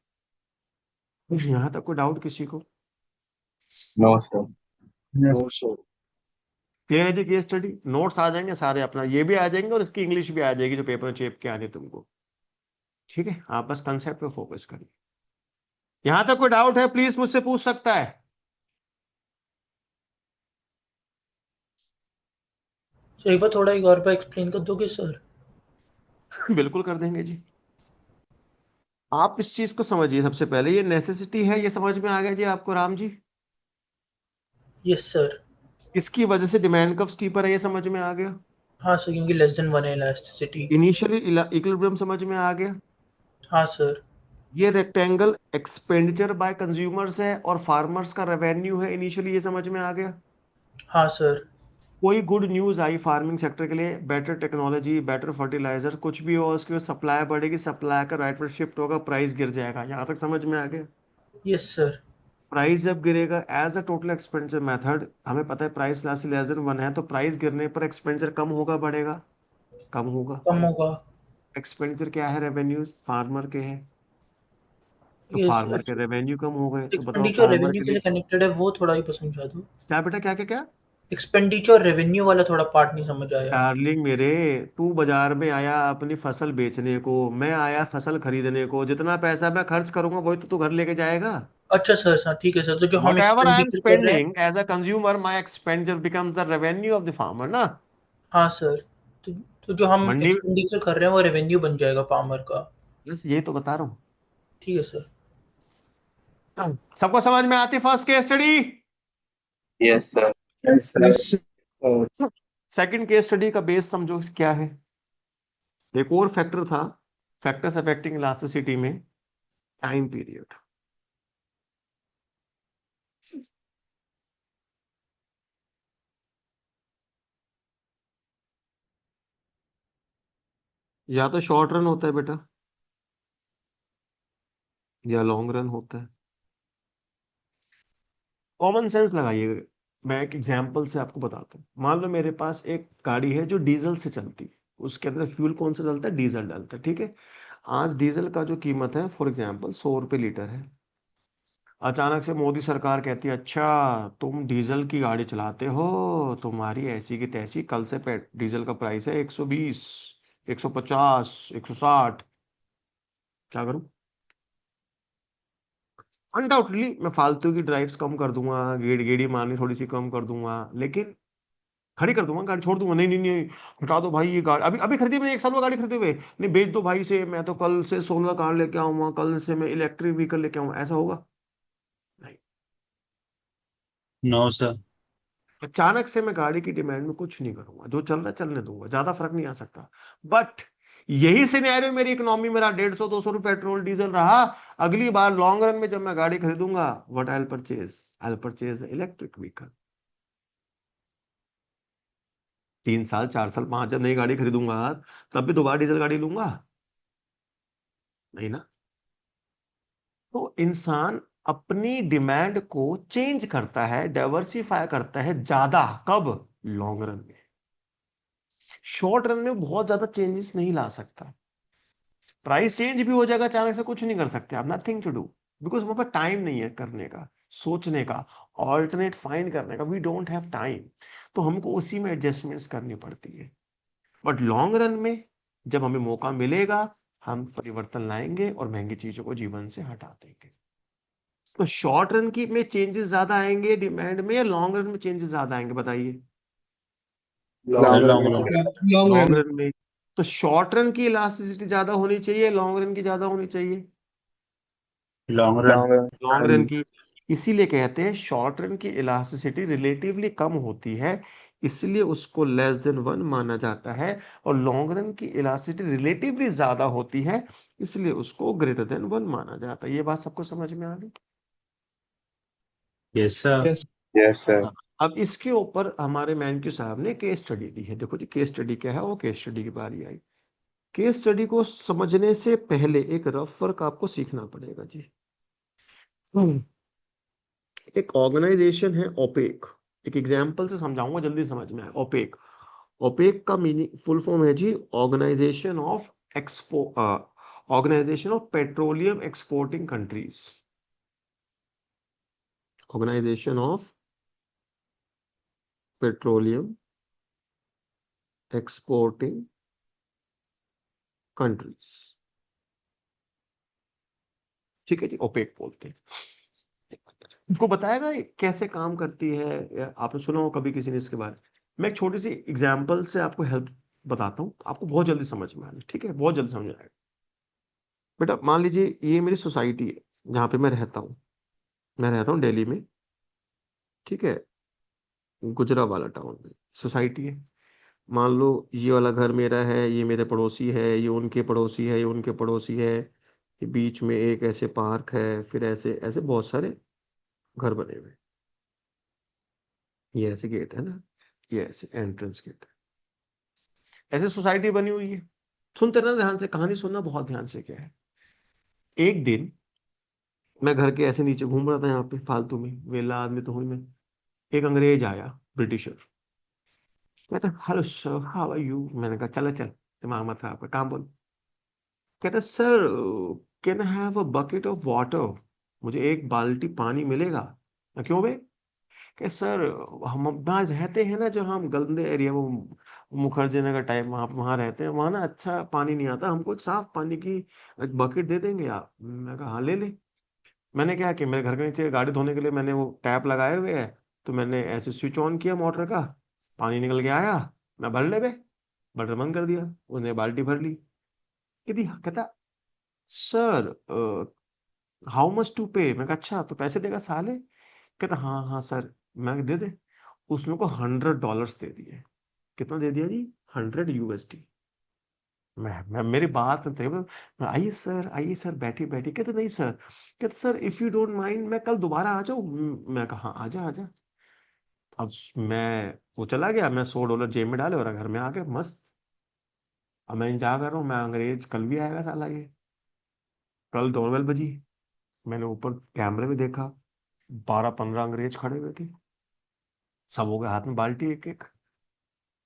यहां तक कोई डाउट किसी को? No, sir. Yes. No, sir. Clear है जी? केस स्टडी नोट्स आ जाएंगे सारे, अपना ये भी आ जाएंगे और इसकी इंग्लिश भी आ जाएगी जो पेपर में चेप के आने तुमको। ठीक है, आप बस कंसेप्ट पे फोकस करिए। यहां तक कोई डाउट है प्लीज मुझसे पूछ सकता है। सर एक बार थोड़ा एक और बार एक्सप्लेन कर दोगे सर? बिल्कुल कर देंगे जी। आप इस चीज को समझिए, सबसे पहले ये नेसेसिटी है, ये समझ में आ गया जी आपको राम जी? Yes sir. इसकी वजह से डिमांड कब स्टीपर है, ये समझ में आ गया। हाँ सर, क्योंकि लेस देन 1 है इलास्टिसिटी। इनिशियली इक्विलिब्रियम समझ में आ गया। हाँ सर। ये रेक्टेंगल एक्सपेंडिचर बाय कंज्यूमर्स है और फार्मर्स का रेवेन्यू है इनिशियली, ये समझ में आ गया। हाँ सर। कोई गुड न्यूज आई फार्मिंग सेक्टर के लिए, बेटर टेक्नोलॉजी, बेटर फर्टिलाइजर, कुछ भी हो, उसकी सप्लाई बढ़ेगी, सप्लाई का राइट पर शिफ्ट होगा, प्राइस गिर जाएगा। यहाँ तक समझ में आ गया। Yes sir. प्राइस जब गिरेगा as a total expenditure method, हमें पता है प्राइस लेस देन 1 है, तो प्राइस गिरने पर एक्सपेंडिचर कम होगा बढ़ेगा? कम होगा। कम होगा। एक्सपेंडिचर क्या है, रेवेन्यूज फार्मर के हैं, तो यस। फार्मर के रेवेन्यू कम हो गए। तो बताओ एक्सपेंडिचर फार्मर रेवेन्यू के लिए कैसे कनेक्टेड है वो थोड़ा ही बस समझा दो। क्या बेटा, क्या क्या क्या? एक्सपेंडिचर रेवेन्यू वाला थोड़ा पार्ट नहीं समझ आया। डार्लिंग मेरे, तू बाजार में आया अपनी फसल बेचने को, मैं आया फसल खरीदने को, जितना पैसा मैं खर्च करूंगा वही तो तू घर लेके जाएगा। अच्छा सर, हाँ ठीक है सर, तो जो हम Whatever I am एक्सपेंडिचर कर रहे हैं। spending as a consumer, my expenditure becomes the revenue of the farmer ना। हाँ सर। तो, तो जो हम मंडी, एक्सपेंडिचर कर रहे हैं वो रेवेन्यू बन जाएगा फार्मर का। बस यही तो बता रहा ठीक है सर। हूँ। सबको समझ में आती first case study? Yes, sir. Yes, sir. Yes, sir. Second case study का बेस समझो क्या है। एक और फैक्टर था, फैक्टर्स अफेक्टिंग इलास्टिसिटी में, टाइम पीरियड। या तो शॉर्ट रन होता है बेटा, या लॉन्ग रन होता है। कॉमन सेंस लगाइए। मैं एक एग्जांपल से आपको बताता हूँ। मान लो मेरे पास एक गाड़ी है जो डीजल से चलती है, उसके अंदर फ्यूल कौन सा डलता है? डीजल डलता है, ठीक है। आज डीजल का जो कीमत है फॉर एग्जांपल 100 रुपये लीटर है। अचानक से मोदी सरकार कहती है अच्छा तुम डीजल की गाड़ी चलाते हो, तुम्हारी ऐसी की तैसी, कल से डीजल का प्राइस है 120, 150, 160। क्या करूं? अनडाउटली मैं फालतू की ड्राइव्स कम कर दूंगा, गेड़ी मारनी थोड़ी सी कम कर दूंगा, लेकिन खड़ी कर दूंगा, गाड़ी छोड़ दूंगा। नहीं नहीं नहीं, हटा दो भाई, ये गाड़ी अभी अभी खरीदी मैंने, 1 साल में गाड़ी खरीदे हुए, नहीं बेच दो भाई से, मैं तो कल से सोलर कार लेके आऊंगा, कल से मैं इलेक्ट्रिक व्हीकल लेके आऊंगा। ऐसा होगा? नहीं। No, sir. अचानक से मैं गाड़ी की डिमांड में कुछ नहीं करूंगा, जो चल रहा है चलने दूंगा, ज्यादा फर्क नहीं आ सकता। बट यही सिनेरियो मेरी इकोनॉमी, मेरा 150-200 रुपए पेट्रोल डीजल रहा, अगली बार लॉन्ग रन में जब मैं गाड़ी खरीदूंगा, what I purchase electric vehicle. 3 साल 4 साल 5 जब नई गाड़ी खरीदूंगा, तब भी दोबारा डीजल गाड़ी लूंगा? नहीं ना। तो इंसान अपनी डिमांड को चेंज करता है, डाइवर्सिफाई करता है ज्यादा। कब? लॉन्ग रन में। शॉर्ट रन में बहुत ज्यादा चेंजेस नहीं ला सकता। प्राइस चेंज भी हो जाएगा अचानक से, कुछ नहीं कर सकते आप, नथिंग टू डू, बिकॉज वहां पर टाइम नहीं है करने का, सोचने का, ऑल्टरनेट फाइंड करने का। वी डोंट हैव टाइम, तो हमको उसी में एडजस्टमेंट्स करनी पड़ती है। बट लॉन्ग रन में जब हमें मौका मिलेगा, हम परिवर्तन लाएंगे और महंगी चीजों को जीवन से हटा देंगे। तो शॉर्ट रन की में चेंजेस ज्यादा आएंगे डिमांड में, या लॉन्ग रन में चेंजेस ज्यादा आएंगे? बताइए। Sir, Long long run. run. Long long run. Run में। तो शॉर्ट रन की इलास्टिसिटी ज्यादा होनी चाहिए, लॉन्ग रन की ज्यादा होनी चाहिए? Long Long run. run. Long run की। इसीलिए कहते हैं शॉर्ट रन की इलास्टिसिटी रिलेटिवली कम होती है, इसलिए उसको लेस देन 1 माना जाता है। और लॉन्ग रन की इलास्टिसिटी रिलेटिवली ज्यादा होती है, इसलिए उसको ग्रेटर देन 1 माना जाता है। ये बात सबको समझ में आ गई? Yes, sir. Yes. Yes, sir. हाँ। अब इसके ऊपर हमारे मैनक्यू साहब ने केस स्टडी दी है। देखो जी, केस स्टडी क्या है, वो केस स्टडी की बारी आई। केस स्टडी को समझने से पहले एक रफ वर्क आपको सीखना पड़ेगा जी। एक ऑर्गेनाइजेशन है ओपेक। एक एग्जांपल से समझाऊंगा, जल्दी समझ में आए। ओपेक, ओपेक का मीनिंग फुल फॉर्म है जी organisation of expo organisation of petroleum exporting countries. Organisation of petroleum exporting countries, ठीक है जी, ओपेक बोलते हैं। आपको बताएगा ये कैसे काम करती है, या आपने सुना हो कभी किसी ने इसके बारे में? मैं एक छोटी सी एग्जांपल से आपको हेल्प बताता हूँ, आपको बहुत जल्दी समझ में आएगा, ठीक है, बहुत जल्दी समझ में आएगा। बेटा मान लीजिए ये मेरी सोसाइटी है जहाँ पे मैं रहता हूँ। मैं रहता हूँ दिल्ली में, ठीक है, गुजरावाला टाउन में सोसाइटी है। मान लो ये वाला घर मेरा है, ये मेरे पड़ोसी है, ये उनके पड़ोसी है, ये उनके पड़ोसी है, ये बीच में एक ऐसे पार्क है, फिर ऐसे ऐसे बहुत सारे घर बने हुए। ये ऐसे गेट है ना, ये ऐसे एंट्रेंस गेट है, ऐसे सोसाइटी बनी हुई है। सुनते रहना ध्यान से, कहानी सुनना बहुत ध्यान से। क्या है, एक दिन मैं घर के ऐसे नीचे घूम रहा था, यहाँ पे फालतू में, वेला आदमी तो हूं मैं। एक अंग्रेज आया, ब्रिटिशर। कहता hello sir, how are you. मैंने कहा चलो चल, दिमाग मत खराब कर, काम बोल। कहता sir, can I have a bucket of water, मुझे एक बाल्टी पानी मिलेगा? मैं क्यों बे? कि सर, हम वहाँ रहते हैं ना, जो हम गंदे एरिया, वो मुखर्जी नगर टाइप, वहाँ रहते हैं, वहाँ ना अच्छा पानी नहीं आता, हमको एक साफ पानी की एक बकेट दे देंगे आप? मैं कहा हाँ ले ले। मैंने क्या कि मेरे घर के नीचे गाड़ी धोने के लिए मैंने वो टैप लगाए हुए है, तो मैंने ऐसे स्विच ऑन किया मोटर का, पानी निकल के आया, मैं भर ले बे, बटन बंद कर दिया, उसने बाल्टी भर ली। कहता सर, हाउ मच टू पे। मैं कहा अच्छा तो पैसे देगा साले? कहता हाँ हाँ सर। मैं कहा, दे दे। उसने को $100 दे दिए। कितना दे दिया जी? $100 USD। मैं मेरी बात नहीं मैं आइए सर, बैठिए बैठिए। कहते नहीं सर, कहते sir if you don't mind मैं कल दोबारा आ जाऊँ। मैं कहा हाँ, आजा आजा। अब मैं वो चला गया, मैं $100 जेब में डाले और घर में आ गया मस्त। अब मैं इंतजार कर रहा हूँ, मैं अंग्रेज कल भी आएगा साला ये। कल डोरबेल बजी, मैंने ऊपर कैमरे में देखा 12-15 अंग्रेज खड़े हुए थे, सबों के हाथ में बाल्टी एक एक।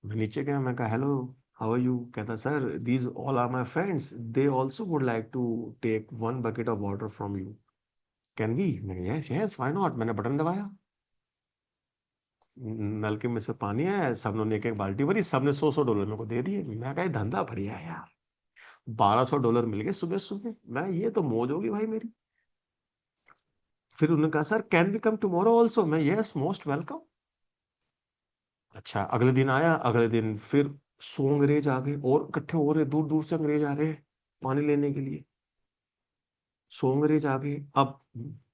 मैं नीचे गया, मैं कहा हेलो, हाउ आर यू? कहता sir these all are my friends, they also would like to take 1 bucket of water from you, can we? मैं यस यस व्हाई नॉट। मैंने बटन दबाया, नलके में से पानी आया, सब ने एक एक बाल्टी भरी, सबने $100 मेरे को दे दिए। मैं कहा ये धंधा बढ़िया है यार, $1200 मिल गए सुबह सुबह। मैं ये तो मौज होगी भाई मेरी। फिर उन्होंने कहा sir can we come tomorrow also? मैं यस मोस्ट वेलकम। अच्छा, अगले दिन आया, अगले दिन फिर 100 अंग्रेज आ गए और इकट्ठे हो रहे, दूर दूर से अंग्रेज आ रहे हैं पानी लेने के लिए। 100 अंग्रेज आ गए। अब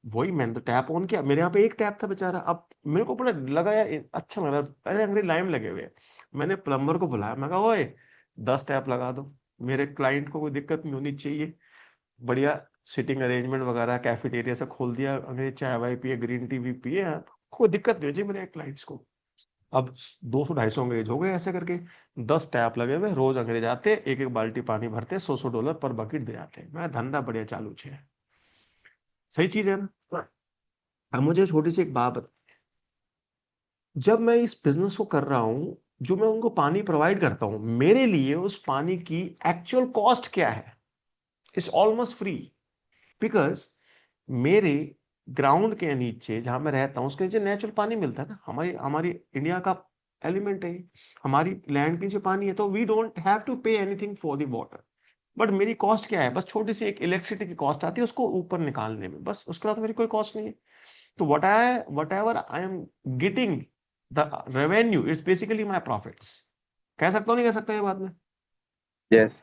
वही मैंने तो टैप ऑन किया, मेरे यहाँ पे एक टैप था बेचारा। अब मेरे को बड़ा लगा यार, अच्छा लग रहा, अरे अंग्रेज लाइन में लगे हुए हैं। मैंने प्लम्बर को बुलाया, मैं कहा ओए 10 टैप लगा दो, मेरे क्लाइंट को कोई दिक्कत नहीं होनी चाहिए। बढ़िया सिटिंग अरेंजमेंट वगैरह, कैफेटेरिया से खोल दिया, अंग्रेज चाय वाय पिए, ग्रीन टी भी पिए, कोई दिक्कत नहीं हो चाहिए मेरे क्लाइंट्स को। अब 200-250 अंग्रेज हो गए ऐसे करके, 10 टैप लगे हुए, रोज अंग्रेज आते, एक एक बाल्टी पानी भरते, $100 पर बकेट दे आते। मैं धंधा बढ़िया चालू छे, सही चीज है ना। अब मुझे छोटी सी एक बात बता, जब मैं इस बिजनेस को कर रहा हूं, जो मैं उनको पानी प्रोवाइड करता हूं, मेरे लिए उस पानी की एक्चुअल कॉस्ट क्या है? इट्स ऑलमोस्ट फ्री, बिकॉज मेरे ग्राउंड के नीचे जहां मैं रहता हूं, उसके नीचे नेचुरल पानी मिलता है ना। हमारी हमारी इंडिया का एलिमेंट है ये। हमारी लैंड के नीचे पानी है, तो we don't have to pay anything for the water. But मेरी कॉस्ट क्या है? बस छोटी सी एक इलेक्ट्रिसिटी की कॉस्ट आती है उसको ऊपर निकालने में, बस। उसके बाद मेरी कोई कॉस्ट नहीं है। तो what ever I am getting the revenue, it's basically my profits. कह सकता हूँ नहीं कह सकता ये बात में? Yes.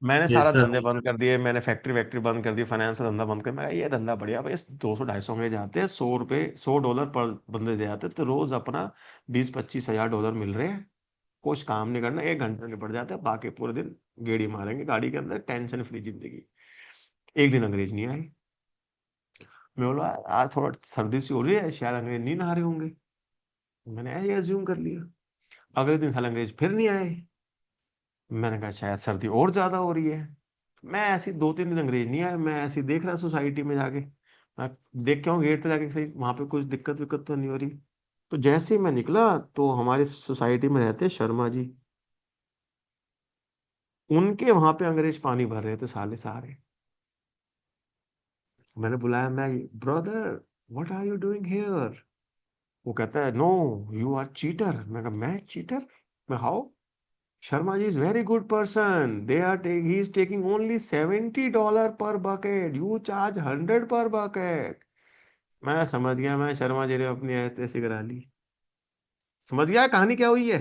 मैंने Yes, सारा sir. धंधे बंद कर दिए, मैंने फैक्ट्री वैक्ट्री बंद कर दी, फाइनेंस का धंधा बंद कर। मैं ये धंधा बढ़िया भाई, 200-250 में जाते हैं, $100 पर बंदे दे जाते, तो रोज अपना 20-25 हज़ार डॉलर मिल रहे हैं। कुछ काम नहीं करना, 1 घंटे निपट जाते हैं, बाकी पूरे दिन गेड़ी मारेंगे गाड़ी के अंदर, टेंशन फ्री जिंदगी। एक दिन अंग्रेज नहीं आए। मैं बोला आज थोड़ा सर्दी सी हो रही है, शायद अंग्रेज नहीं नहा रहे होंगे, मैंने ऐसे अज्यूम कर लिया। अगले दिन साल अंग्रेज फिर नहीं आए। मैंने कहा शायद सर्दी और ज्यादा हो रही है। मैं ऐसी 2-3 दिन अंग्रेज नहीं आए, मैं ऐसे देख रहा सोसाइटी में जाके, मैं देख के आऊँ गेट पे जाके सही वहां पे कुछ दिक्कत विक्कत तो नहीं हो रही। तो जैसे ही मैं निकला, तो हमारी सोसाइटी में रहते शर्मा जी, उनके वहां पे अंग्रेज पानी भर रहे थे साले सारे। मैंने बुलाया, मैं brother what are you doing here? वो कहता है नो यू आर चीटर। मैं कहा मैं चीटर? मैं how? Sharma ji is very good person, they are he is taking only $70 per bucket, you charge 100 पर बकेट। मैं समझ गया, मैं शर्मा जी ने अपनी आयत ऐसी करा ली। समझ गया कहानी क्या हुई है?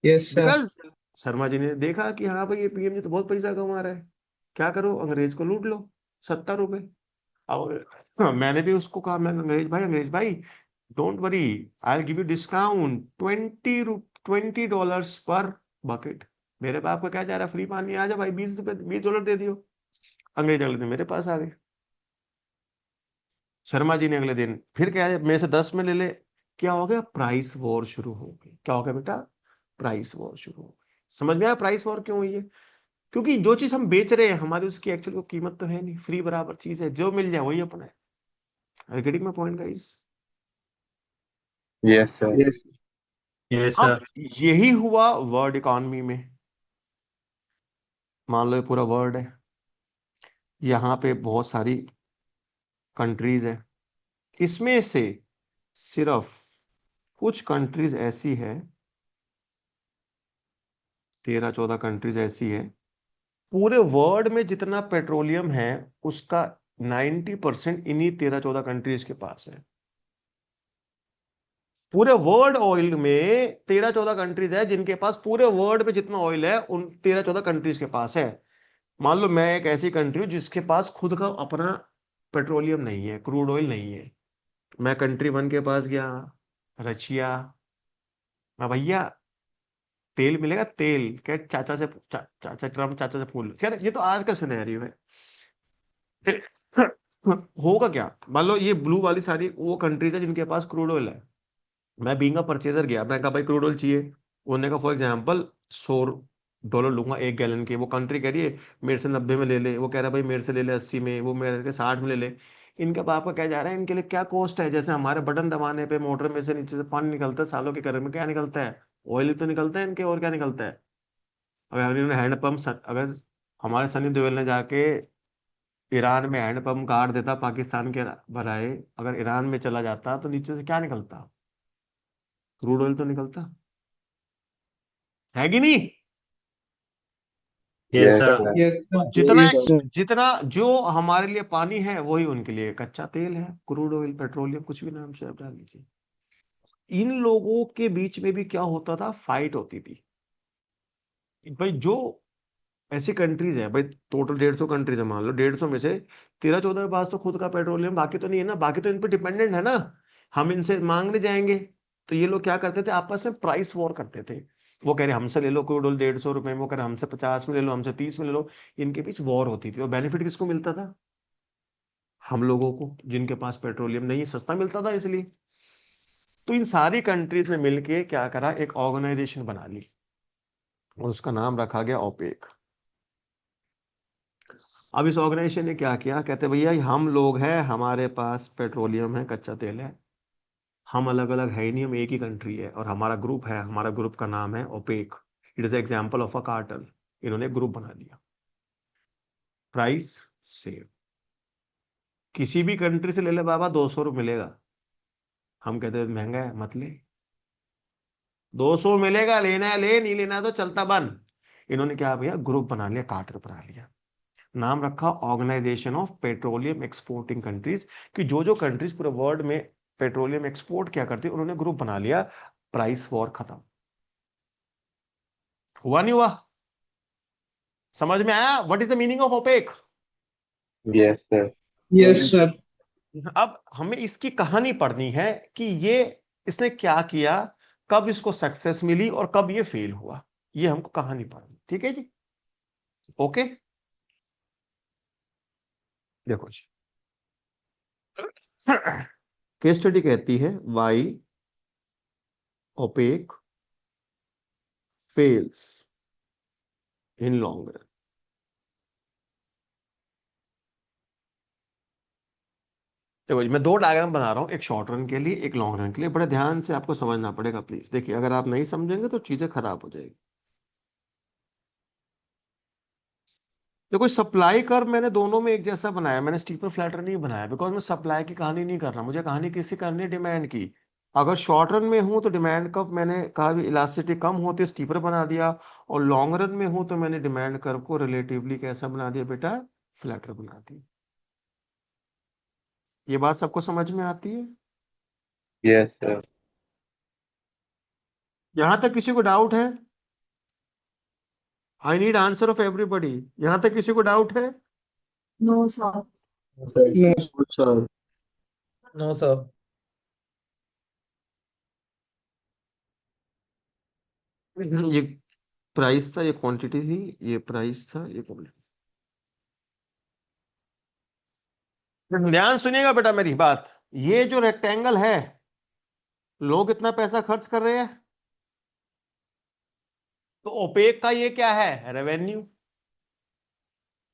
Yes, sir. Because Sharma ji ने देखा कि हाँ भाई ये पीएम जी तो बहुत पैसा कमा रहा है, क्या करो अंग्रेज को लूट लो, $70। अब मैंने भी उसको कहा, मैं अंग्रेज भाई don't worry, I will give you discount 20 पर बकेट। मेरे बाप का क्या जा रहा है, फ्री पानी, आ जा भाई, $20 दे दियो। अंग्रेज अगले दिन मेरे पास आ गए। शर्मा जी ने अगले दिन फिर क्या है, मेरे से 10 में ले ले। क्या हो गया? प्राइस वॉर शुरू हो गई। क्या हो गया बेटा? प्राइस वॉर शुरू हो गई। समझ में आया प्राइस वॉर क्यों हुई है? क्योंकि जो चीज हम बेच रहे हैं, हमारी उसकी एक्चुअल को कीमत तो है नहीं, फ्री बराबर चीज है, जो मिल जाए वही अपना है। Getting my point guys? Yes, sir. Yes. Yes, अब sir. यही हुआ वर्ल्ड इकॉनमी में। मान लो ये पूरा वर्ल्ड है, यहाँ पे बहुत सारी कंट्रीज है, इसमें से सिर्फ कुछ कंट्रीज ऐसी है, 13-14 कंट्रीज ऐसी है, पूरे वर्ल्ड में जितना पेट्रोलियम है उसका 90% इन्हीं 13-14 कंट्रीज के पास है। पूरे वर्ल्ड ऑयल में 13-14 कंट्रीज है जिनके पास, पूरे वर्ल्ड में जितना ऑयल है उन 13-14 कंट्रीज के पास है। मान लो मैं एक ऐसी कंट्री हूं जिसके पास खुद का अपना पेट्रोलियम नहीं है, क्रूड ऑयल नहीं है, मैं कंट्री 1 के पास गया, रशिया, मैं भैया तेल मिलेगा तेल, क्या चाचा से चाचा ट्रम्प चाचा से पूछ लो। यार ये तो आज का सिनेरियो है। होगा क्या, मान लो ये ब्लू वाली सारी वो कंट्रीज है जिनके पास क्रूड ऑयल है। मैं बीइंग अ परचेजर गया, मैं कहा भाई क्रूड ऑयल चाहिए। उन्होंने कहा फॉर एग्जाम्पल $100 लूंगा 1 गैलन के। वो कंट्री कह रही है मेरे से 90 में ले ले, वो कह रहा है भाई मेरे से ले ले 80 में, वो मेरे के 60 में ले ले। इनके बाप का क्या जा रहा है, इनके लिए क्या कॉस्ट है। जैसे हमारे बटन दबाने पे मोटर में से नीचे से पानी निकलता है, सालों के करंट में क्या निकलता है, ऑयल ही तो निकलता है इनके, और क्या निकलता है। अगर इन्होंने हैंडपम्प, अगर हमारे सनी देओल ने जाके ईरान में हैंडपम्प गाड़ देता पाकिस्तान के बराए, अगर ईरान में चला जाता तो नीचे से क्या निकलता, क्रूड ऑयल तो निकलता है कि नहीं। Yes, Yes, sir. sir. Yes, sir. जितना Yes, sir. जितना जो हमारे लिए पानी है वही उनके लिए कच्चा तेल है, क्रूड ऑयल, पेट्रोलियम, कुछ भी नाम से आप डाल लीजिए। इन लोगों के बीच में भी क्या होता था, फाइट होती थी। भाई जो ऐसी कंट्रीज है, भाई टोटल 150 कंट्रीज है, मान लो 150 में से 13-14 के पास तो खुद का पेट्रोलियम, बाकी तो नहीं है ना, बाकी तो इन पे डिपेंडेंट है ना। हम इनसे मांगने जाएंगे तो ये लोग क्या करते थे, आपस में प्राइस वॉर करते थे। वो कह रहे हमसे ले लो क्रूड ऑयल 150 रुपए में, वो कह रहे हमसे 50 में ले लो, हमसे 30 में ले लो। इनके बीच वॉर होती थी, और बेनिफिट किसको मिलता था, हम लोगों को, जिनके पास पेट्रोलियम नहीं है, सस्ता मिलता था इसलिए। तो इन सारी कंट्रीज ने मिलके क्या करा, एक ऑर्गेनाइजेशन बना ली और उसका नाम रखा गया ओपेक। अब इस ऑर्गेनाइजेशन ने क्या किया, कहते भैया हम लोग हैं, हमारे पास पेट्रोलियम है, कच्चा तेल है, हम अलग अलग है ही नहीं, हम एक ही कंट्री है और हमारा ग्रुप है, हमारा ग्रुप का नाम है OPEC. It is example of a cartel. इन्होंने ग्रुप बना लिया, प्राइस सेम, किसी भी कंट्री से ले ले बाबा 200 रुपये मिलेगा, हम कहते हैं महंगा है मत ले, 200 मिलेगा, लेना है ले, नहीं लेना है तो चलता बंद। इन्होंने क्या भैया, ग्रुप बना लिया, कार्टर बना लिया, नाम रखा organisation of petroleum exporting countries. कि जो जो कंट्रीज पूरे वर्ल्ड में पेट्रोलियम एक्सपोर्ट क्या करती, उन्होंने ग्रुप बना लिया, प्राइस वॉर खत्म। हुआ नहीं हुआ, समझ में आया what is the meaning of OPEC. Yes, sir. Yes, sir. अब हमें इसकी कहानी पढ़नी है कि ये इसने क्या किया, कब इसको सक्सेस मिली और कब ये फेल हुआ, ये हमको कहानी पढ़नी, ठीक है जी। ओके, देखो जी, केस स्टडी कहती है why OPEC fails in long run. देखो जी, मैं 2 डायग्राम बना रहा हूं, एक शॉर्ट रन के लिए, एक लॉन्ग रन के लिए। बड़े ध्यान से आपको समझना पड़ेगा प्लीज। देखिए अगर आप नहीं समझेंगे तो चीजें खराब हो जाएगी। देखो सप्लाई कर्व मैंने दोनों में एक जैसा बनाया, मैंने स्टीपर फ्लैटर नहीं बनाया, बिकॉज मैं सप्लाई की कहानी नहीं कर रहा, मुझे कहानी किसी करनी है, डिमांड की। अगर शॉर्ट रन में हूं तो डिमांड कर्व मैंने कहा भी इलास्टिसिटी कम होती स्टीपर बना दिया, और लॉन्ग रन में हूं तो मैंने डिमांड कर्व को रिलेटिवली कैसा बना दिया बेटा, फ्लैटर बना दिया। ये बात सबको समझ में आती है। Yes, sir. यहां तक किसी को डाउट है, I need answer of everybody. यहां तक किसी को डाउट है, No, sir. Sir. No. Good, sir. No, sir. ये प्राइस था, ये क्वांटिटी थी, ये प्राइस था, ये क्वांटिटी। ध्यान सुनिएगा बेटा मेरी बात, ये जो रेक्टेंगल है, लोग इतना पैसा खर्च कर रहे हैं, तो ओपेक का ये क्या है, रेवेन्यू।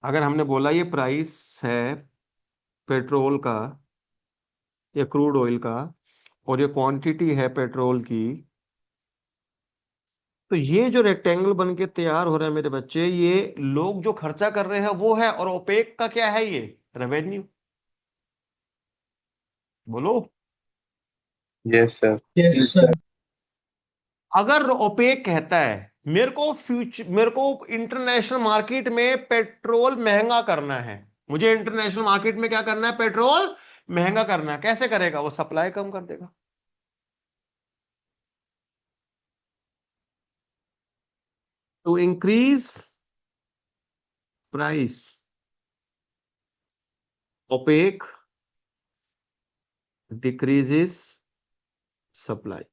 अगर हमने बोला ये प्राइस है पेट्रोल का या क्रूड ऑयल का, और ये क्वांटिटी है पेट्रोल की, तो ये जो रेक्टेंगल बन के तैयार हो रहा है मेरे बच्चे, ये लोग जो खर्चा कर रहे हैं वो है, और ओपेक का क्या है, ये रेवेन्यू। बोलो, Yes, sir. Yes, sir. अगर ओपेक कहता है मेरे को इंटरनेशनल मार्केट में पेट्रोल महंगा करना है, मुझे इंटरनेशनल मार्केट में क्या करना है, पेट्रोल महंगा करना है, कैसे करेगा, वो सप्लाई कम कर देगा। To increase price, OPEC decreases supply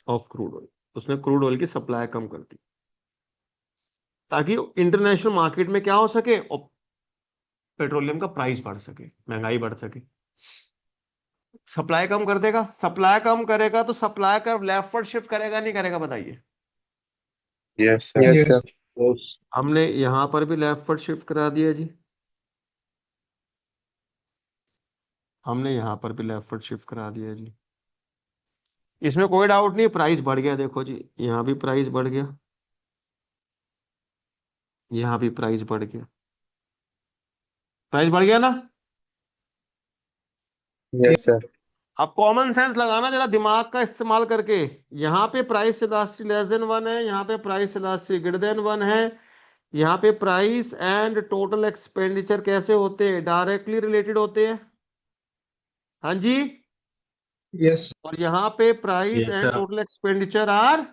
of crude oil, उसने क्रूड ऑयल की सप्लाई कम कर दी ताकि इंटरनेशनल मार्केट में क्या हो सके, और पेट्रोलियम का प्राइस बढ़ सके, महंगाई बढ़ सके। सप्लाई कम कर देगा, सप्लाई कम करेगा तो सप्लाई का लेफ्टवर्ड शिफ्ट करेगा नहीं करेगा, बताइए। Yes, sir. Yes. Yes. हमने यहां पर भी लेफ्टवर्ड शिफ्ट करा दिया जी, हमने यहां पर भी लेफ्टवर्ड शिफ्ट करा दिया जी। इसमें कोई डाउट नहीं, प्राइस बढ़ गया, देखो जी यहां भी प्राइस बढ़ गया, यहां भी प्राइस बढ़ गया, प्राइस बढ़ गया ना। Yes, sir. अब कॉमन सेंस लगाना जरा, दिमाग का इस्तेमाल करके। यहाँ पे प्राइस इलास्टिसिटी लेस देन 1 है, यहाँ पे प्राइस इलास्टिसिटी ग्रेटर देन 1 है, यहाँ पे प्राइस एंड टोटल एक्सपेंडिचर कैसे होते हैं, डायरेक्टली रिलेटेड होते हैं, हाँ जी। Yes. और यहाँ पे price Yes, and sir. Total expenditure are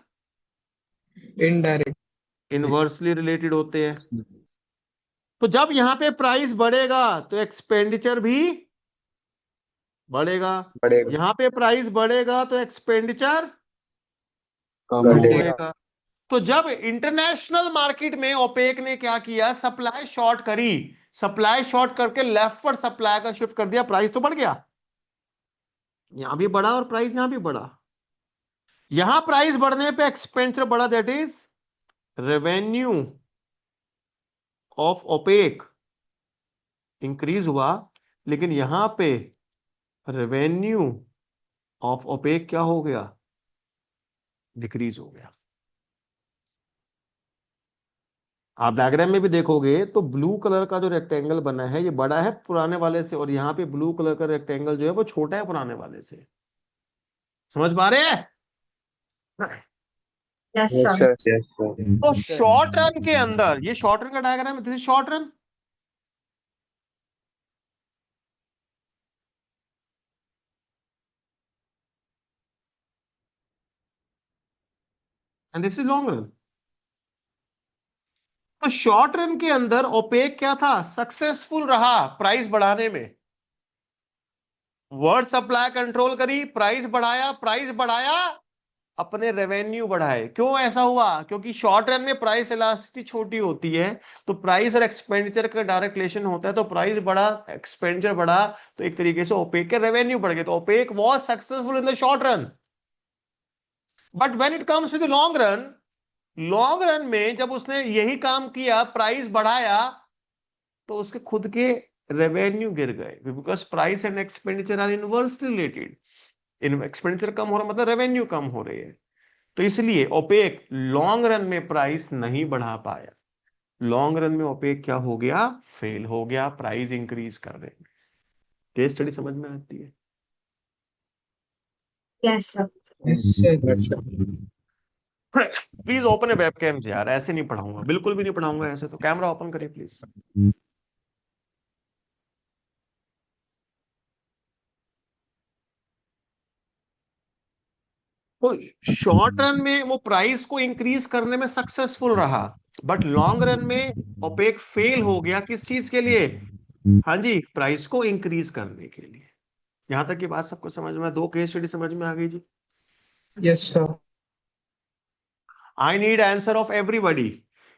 Indirect. Inversely related होते हैं। तो जब यहाँ पे प्राइस बढ़ेगा तो एक्सपेंडिचर भी बढ़ेगा, बढ़ेगा। यहाँ पे प्राइस बढ़ेगा तो एक्सपेंडिचर कम कम बढ़ेगा। होएगा। तो जब इंटरनेशनल मार्केट में ओपेक ने क्या किया, सप्लाई शॉर्ट करी, सप्लाई शॉर्ट करके लेफ्टवर्ड सप्लाई का शिफ्ट कर दिया, प्राइस तो बढ़ गया, यहां भी बढ़ा और प्राइस यहां भी बढ़ा। यहां प्राइस बढ़ने पे एक्सपेंडिचर बढ़ा, that is revenue of OPEC increase हुआ, लेकिन यहां पे रेवेन्यू ऑफ ओपेक क्या हो गया, डिक्रीज हो गया। आप डायग्राम में भी देखोगे तो ब्लू कलर का जो रेक्टेंगल बना है ये बड़ा है पुराने वाले से, और यहाँ पे ब्लू कलर का रेक्टेंगल जो है वो छोटा है पुराने वाले से। समझ पा रहे हैं? Yes, Yes, sir. sir. Yes, sir. तो शॉर्ट रन के अंदर, ये शॉर्ट रन का डायग्राम है, this is short run. And this is long run. तो शॉर्ट रन के अंदर ओपेक क्या था, सक्सेसफुल रहा प्राइस बढ़ाने में, वर्ल्ड सप्लाई कंट्रोल करी, प्राइस बढ़ाया, प्राइस बढ़ाया, अपने रेवेन्यू बढ़ाए। क्यों ऐसा हुआ, क्योंकि शॉर्ट रन में प्राइस इलास्टिसिटी छोटी होती है, तो प्राइस और एक्सपेंडिचर का डायरेक्ट रिलेशन होता है, तो प्राइस बढ़ा, एक्सपेंडिचर बढ़ा, तो एक तरीके से ओपेक के रेवेन्यू बढ़ गए, तो OPEC was successful in the short run. But when it comes to the long run, long run में जब उसने यही काम किया, प्राइस बढ़ाया, तो उसके खुद के रेवेन्यू गिर गए, because price and expenditure are inversely related. Expenditure कम हो रहा मतलब रेवेन्यू कम हो रही है, तो इसलिए ओपेक लॉन्ग रन में प्राइस नहीं बढ़ा पाया। लॉन्ग रन में ओपेक क्या हो गया, फेल हो गया, प्राइस इंक्रीज कर रहे हैं। केस स्टडी समझ में आती है? Yes, sir. Yes, sir. Yes, sir. Please open A webcam यार, ऐसे नहीं पढ़ाऊंगा, बिल्कुल भी नहीं पढ़ाऊंगा ऐसे, तो कैमरा ओपन करिए प्लीज। तो शॉर्ट रन में वो प्राइस को इंक्रीज करने में सक्सेसफुल रहा, बट लॉन्ग रन में ओपेक फेल हो गया, किस चीज के लिए, हाँ जी, प्राइस को इंक्रीज करने के लिए। यहां तक की बात सबको समझ में, 2 केस स्टडी समझ में आ गई जी। Yes, sir. I need answer of everybody.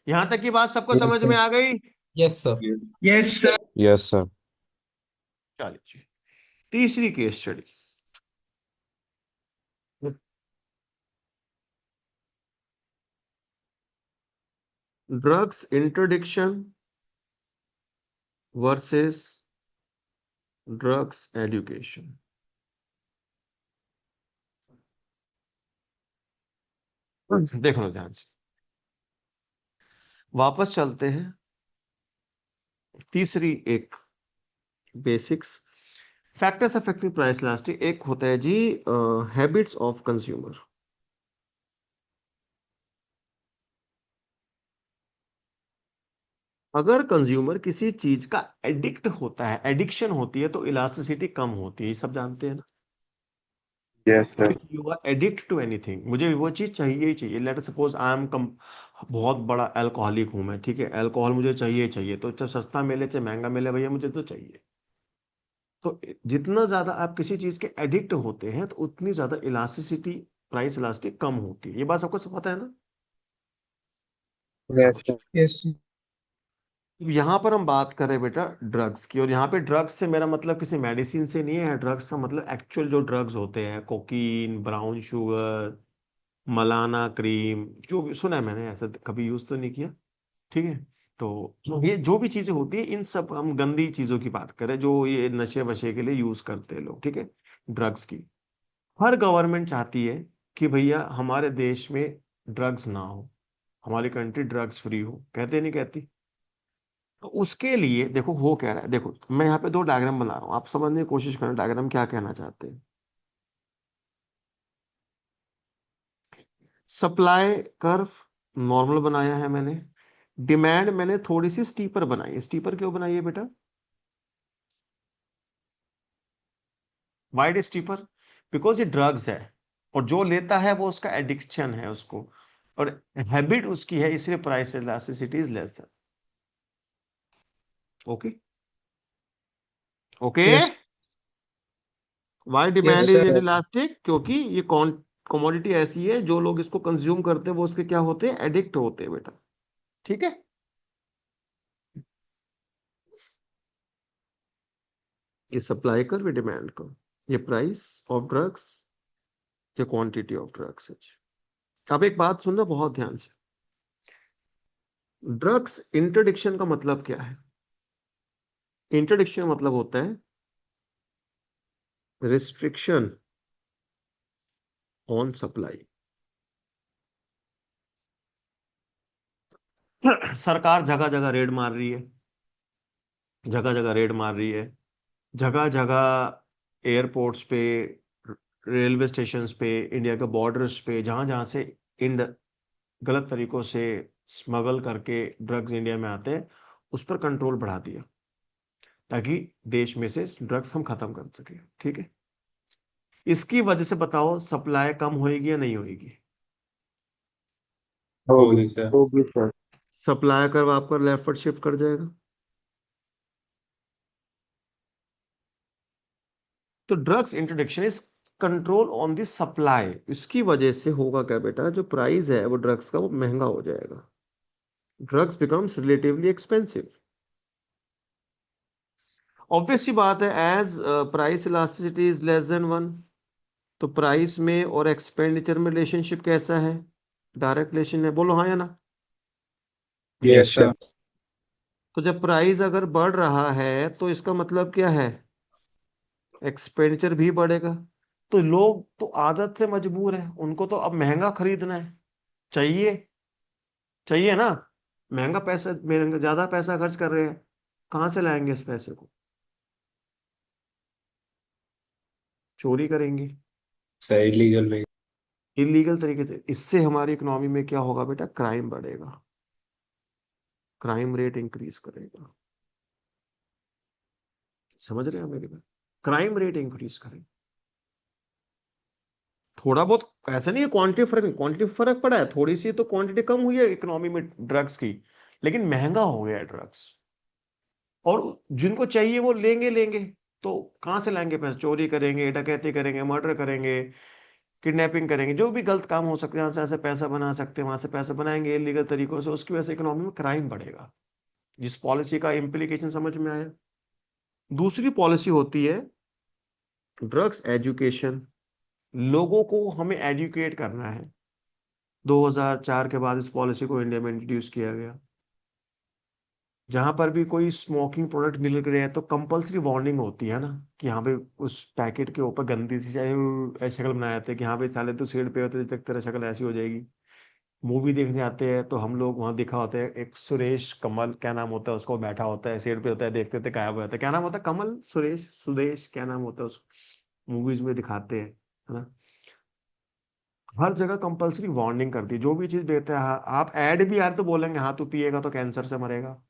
यहां तक की बात सबको Yes, समझ sir. में आ गई? Yes, sir. Yes, sir. Yes, sir. चलिए जी, तीसरी case study. Drugs interdiction versus drugs education. देख लो ध्यान से, वापस चलते हैं। तीसरी एक basics factors affecting price elasticity, एक होता है जी हैबिट्स ऑफ कंज्यूमर। अगर कंज्यूमर किसी चीज का एडिक्ट होता है, एडिक्शन होती है, तो इलास्टिसिटी कम होती है, ये सब जानते हैं ना। Yes, sir. If you are addict to anything, मुझे वो चीज चाहिए ही चाहिए, लेट सपोज आई एम बहुत बड़ा अल्कोहलिक हूं मैं, ठीक है, अल्कोहल मुझे चाहिए चाहिए, तो चाहे सस्ता मिले चाहे महंगा मिले भैया मुझे तो चाहिए। तो जितना ज्यादा आप किसी चीज के एडिक्ट होते हैं तो उतनी ज्यादा इलास्टिसिटी, प्राइस इलास्टिक कम होती है। ये बात सबको सब पता है ना? Yes, चलो, sir. Yes, sir. यहाँ पर हम बात कर रहे हैं बेटा ड्रग्स की, और यहाँ पे ड्रग्स से मेरा मतलब किसी मेडिसिन से नहीं है। ड्रग्स का मतलब एक्चुअल जो ड्रग्स होते हैं, cocaine, brown sugar, Malana cream, जो भी सुना है मैंने, ऐसा कभी यूज तो नहीं किया। ठीक है, तो ये जो भी चीजें होती है, इन सब हम गंदी चीजों की बात करें जो ये नशे वशे के लिए यूज करते हैं लोग। ठीक है, ड्रग्स की हर गवर्नमेंट चाहती है कि भैया हमारे देश में ड्रग्स ना हो, हमारी कंट्री ड्रग्स फ्री हो, कहते नहीं कहती? तो उसके लिए देखो हो क्या रहा है। देखो मैं यहाँ पे दो डायग्राम बना रहा हूँ, आप समझने की कोशिश करें डायग्राम क्या कहना चाहते हैं। सप्लाई कर्व नॉर्मल बनाया है मैंने, डिमांड मैंने थोड़ी सी स्टीपर बनाई है। स्टीपर क्यों बनाई है बेटा? वाइड स्टीपर बिकॉज ये ड्रग्स है, और जो लेता है वो उसका एडिक्शन है उसको, और हैबिट उसकी है, इसलिए price elasticity is less. Okay okay. Yes. Why Yes, demand is sir. Sir. Inelastic? क्योंकि ये कमोडिटी ऐसी है, जो लोग इसको कंज्यूम करते हैं वो उसके क्या होते हैं, एडिक्ट होते हैं बेटा। ठीक है, ये सप्लाई कर्व, ये डिमांड कर्व, ये प्राइस ऑफ ड्रग्स, ये क्वांटिटी ऑफ ड्रग्स है। अब एक बात सुनना बहुत ध्यान से, ड्रग्स इंटरडिक्शन का मतलब क्या है? इंटरडिक्शन मतलब होता है रिस्ट्रिक्शन ऑन सप्लाई। सरकार जगह जगह रेड मार रही है, जगह जगह रेड मार रही है, जगह जगह एयरपोर्ट्स पे, रेलवे स्टेशंस पे, इंडिया के बॉर्डर्स पे, जहां जहां से इंड गलत तरीकों से स्मगल करके ड्रग्स इंडिया में आते हैं, उस पर कंट्रोल बढ़ा दिया ताकि देश में से ड्रग्स हम खत्म कर सके। ठीक है, इसकी वजह से बताओ सप्लाई कम होगी या नहीं होगी? होगी सर। होगी सर. सप्लाई कर्व आपका लेफ्ट शिफ्ट कर जाएगा। तो drugs introduction is control on the supply. इसकी वजह से होगा क्या बेटा, जो प्राइस है वो ड्रग्स का वो महंगा हो जाएगा, drugs becomes relatively expensive. Obvious सी बात है, as price elasticity is less than one, तो प्राइस में और एक्सपेंडिचर में रिलेशनशिप कैसा है? डायरेक्ट रिलेशन है, बोलो हाँ या ना? Yes Yes, sir. sir. तो जब प्राइस अगर बढ़ रहा है तो इसका मतलब क्या है, एक्सपेंडिचर भी बढ़ेगा। तो लोग तो आदत से मजबूर है, उनको तो अब महंगा खरीदना है, चाहिए, चाहिए ना, महंगा पैसा, महंगा ज्यादा पैसा खर्च कर रहे हैं, कहाँ से लाएंगे इस पैसे को? चोरी करेंगे, सर इलीगल वे। इलीगल तरीके से। इससे हमारी इकोनॉमी में क्या होगा बेटा, क्राइम बढ़ेगा, क्राइम रेट इंक्रीज करेगा। समझ रहे हो मेरी बात? क्राइम रेट इंक्रीज करेगा। थोड़ा बहुत ऐसा नहीं है, क्वांटिटी फर्क, क्वांटिटी फर्क पड़ा है, थोड़ी सी तो क्वांटिटी कम हुई है इकोनॉमी में ड्रग्स की, लेकिन महंगा हो गया है ड्रग्स, और जिनको चाहिए वो लेंगे लेंगे। तो कहाँ से लाएंगे पैसे? चोरी करेंगे, डकैती करेंगे, मर्डर करेंगे, किडनैपिंग करेंगे, जो भी गलत काम हो सकते हैं, यहाँ से ऐसे पैसा बना सकते हैं, वहां से पैसा बनाएंगे इलीगल तरीकों से, उसकी वजह से इकोनॉमी में क्राइम बढ़ेगा। जिस पॉलिसी का इम्प्लीकेशन समझ में आया? दूसरी पॉलिसी होती है ड्रग्स एजुकेशन। लोगों को हमें एजुकेट करना है। 2004 के बाद इस पॉलिसी को इंडिया में इंट्रोड्यूस किया गया। जहां पर भी कोई स्मोकिंग प्रोडक्ट मिल रहे हैं तो कंपलसरी वार्निंग होती है ना, कि यहाँ पे उस पैकेट के ऊपर गंदी सी चाहे ऐसी शक्ल बनाए जाते हैं कि हाँ भाई साले तो सीट पे होते तक तेरा शक्ल ऐसी हो जाएगी। मूवी देखने जाते हैं तो हम लोग वहां दिखा होता है एक सुरेश कमल, क्या नाम होता है उसको, बैठा होता है सीट पे होता है, देखते थे गायब हो जाता है, क्या नाम होता है, कमल, सुरेश, सुदेश, क्या नाम होता है उसको, मूवीज में दिखाते हैं, है ना? हर जगह कंपलसरी वार्निंग करती है, जो भी चीज देते हैं, आप ऐड भी यार तो बोलेंगे हाँ तू पिएगा तो कैंसर से मरेगा,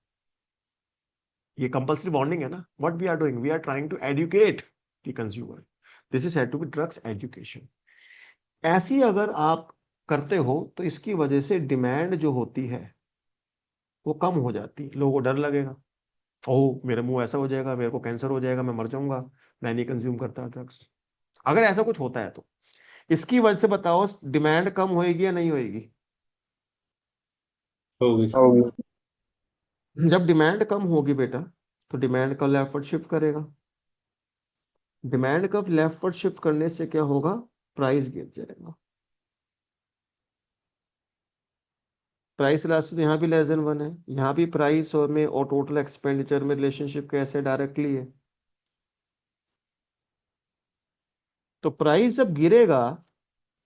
ये कंपल्सरी बॉन्डिंग है ना। What we are doing, we are trying to educate the consumer, this is had to be drugs education. ऐसी अगर आप करते हो तो इसकी वजह से डिमांड जो होती है वो कम हो जाती है, लोगों को डर लगेगा, ओह मेरे मुंह ऐसा हो जाएगा, मेरे को कैंसर हो जाएगा, मैं मर जाऊंगा, मैं नहीं कंज्यूम करता ड्रग्स। अगर ऐसा कुछ होता है तो इसकी वजह से बताओ डिमांड कम होएगी या नहीं होएगी? होगी। होगी। जब डिमांड कम होगी बेटा, तो डिमांड का लेफ्टवर्ड शिफ्ट करेगा। डिमांड का लेफ्टवर्ड शिफ्ट करने से क्या होगा? प्राइस गिर जाएगा। प्राइस इलास्टिसिटी तो यहाँ भी लेस देन 1 है, यहाँ भी प्राइस और में और टोटल एक्सपेंडिचर में रिलेशनशिप कैसे डायरेक्टली है। तो प्राइस जब गिरेगा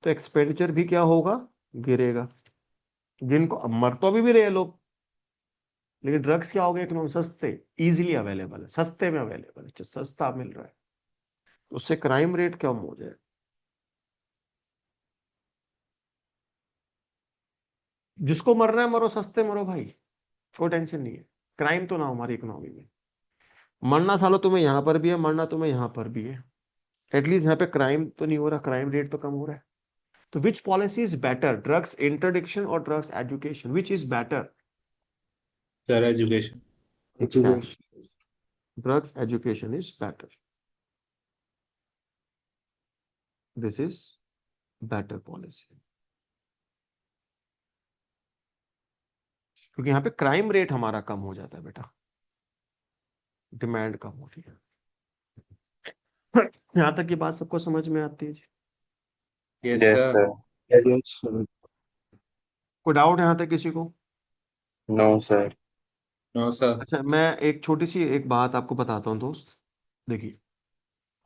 तो एक्सपेंडिचर भी क्या होगा? गिरेगा। जिनको अब मर तो अभी भी रहे लोग, लेकिन ड्रग्स क्या हो गया इकोनॉमी सस्ते, इजीली अवेलेबल है, सस्ते में अवेलेबल है, सस्ता मिल रहा है, उससे क्राइम रेट कम हो जाए। जिसको मरना है मरो, सस्ते मरो भाई, कोई टेंशन नहीं है। क्राइम तो ना हो हमारी इकोनॉमी में। मरना सालो तुम्हें यहां पर भी है, मरना तुम्हें यहां पर भी है, एटलीस्ट यहाँ पे क्राइम तो नहीं हो रहा, क्राइम रेट तो कम हो रहा है। तो which policy is better, drugs interdiction और drugs education, which is better? Sir education. Education. Drugs education is better, this is better policy, क्योंकि यहाँ पे क्राइम रेट हमारा कम हो जाता है बेटा, डिमांड कम होती है। यहाँ तक की बात सबको समझ में आती है जी? Yes yes sir. Sir. Yes sir. कोई डाउट यहाँ तक किसी को? No sir. No sir. अच्छा मैं एक छोटी सी एक बात आपको बताता हूँ दोस्त। देखिए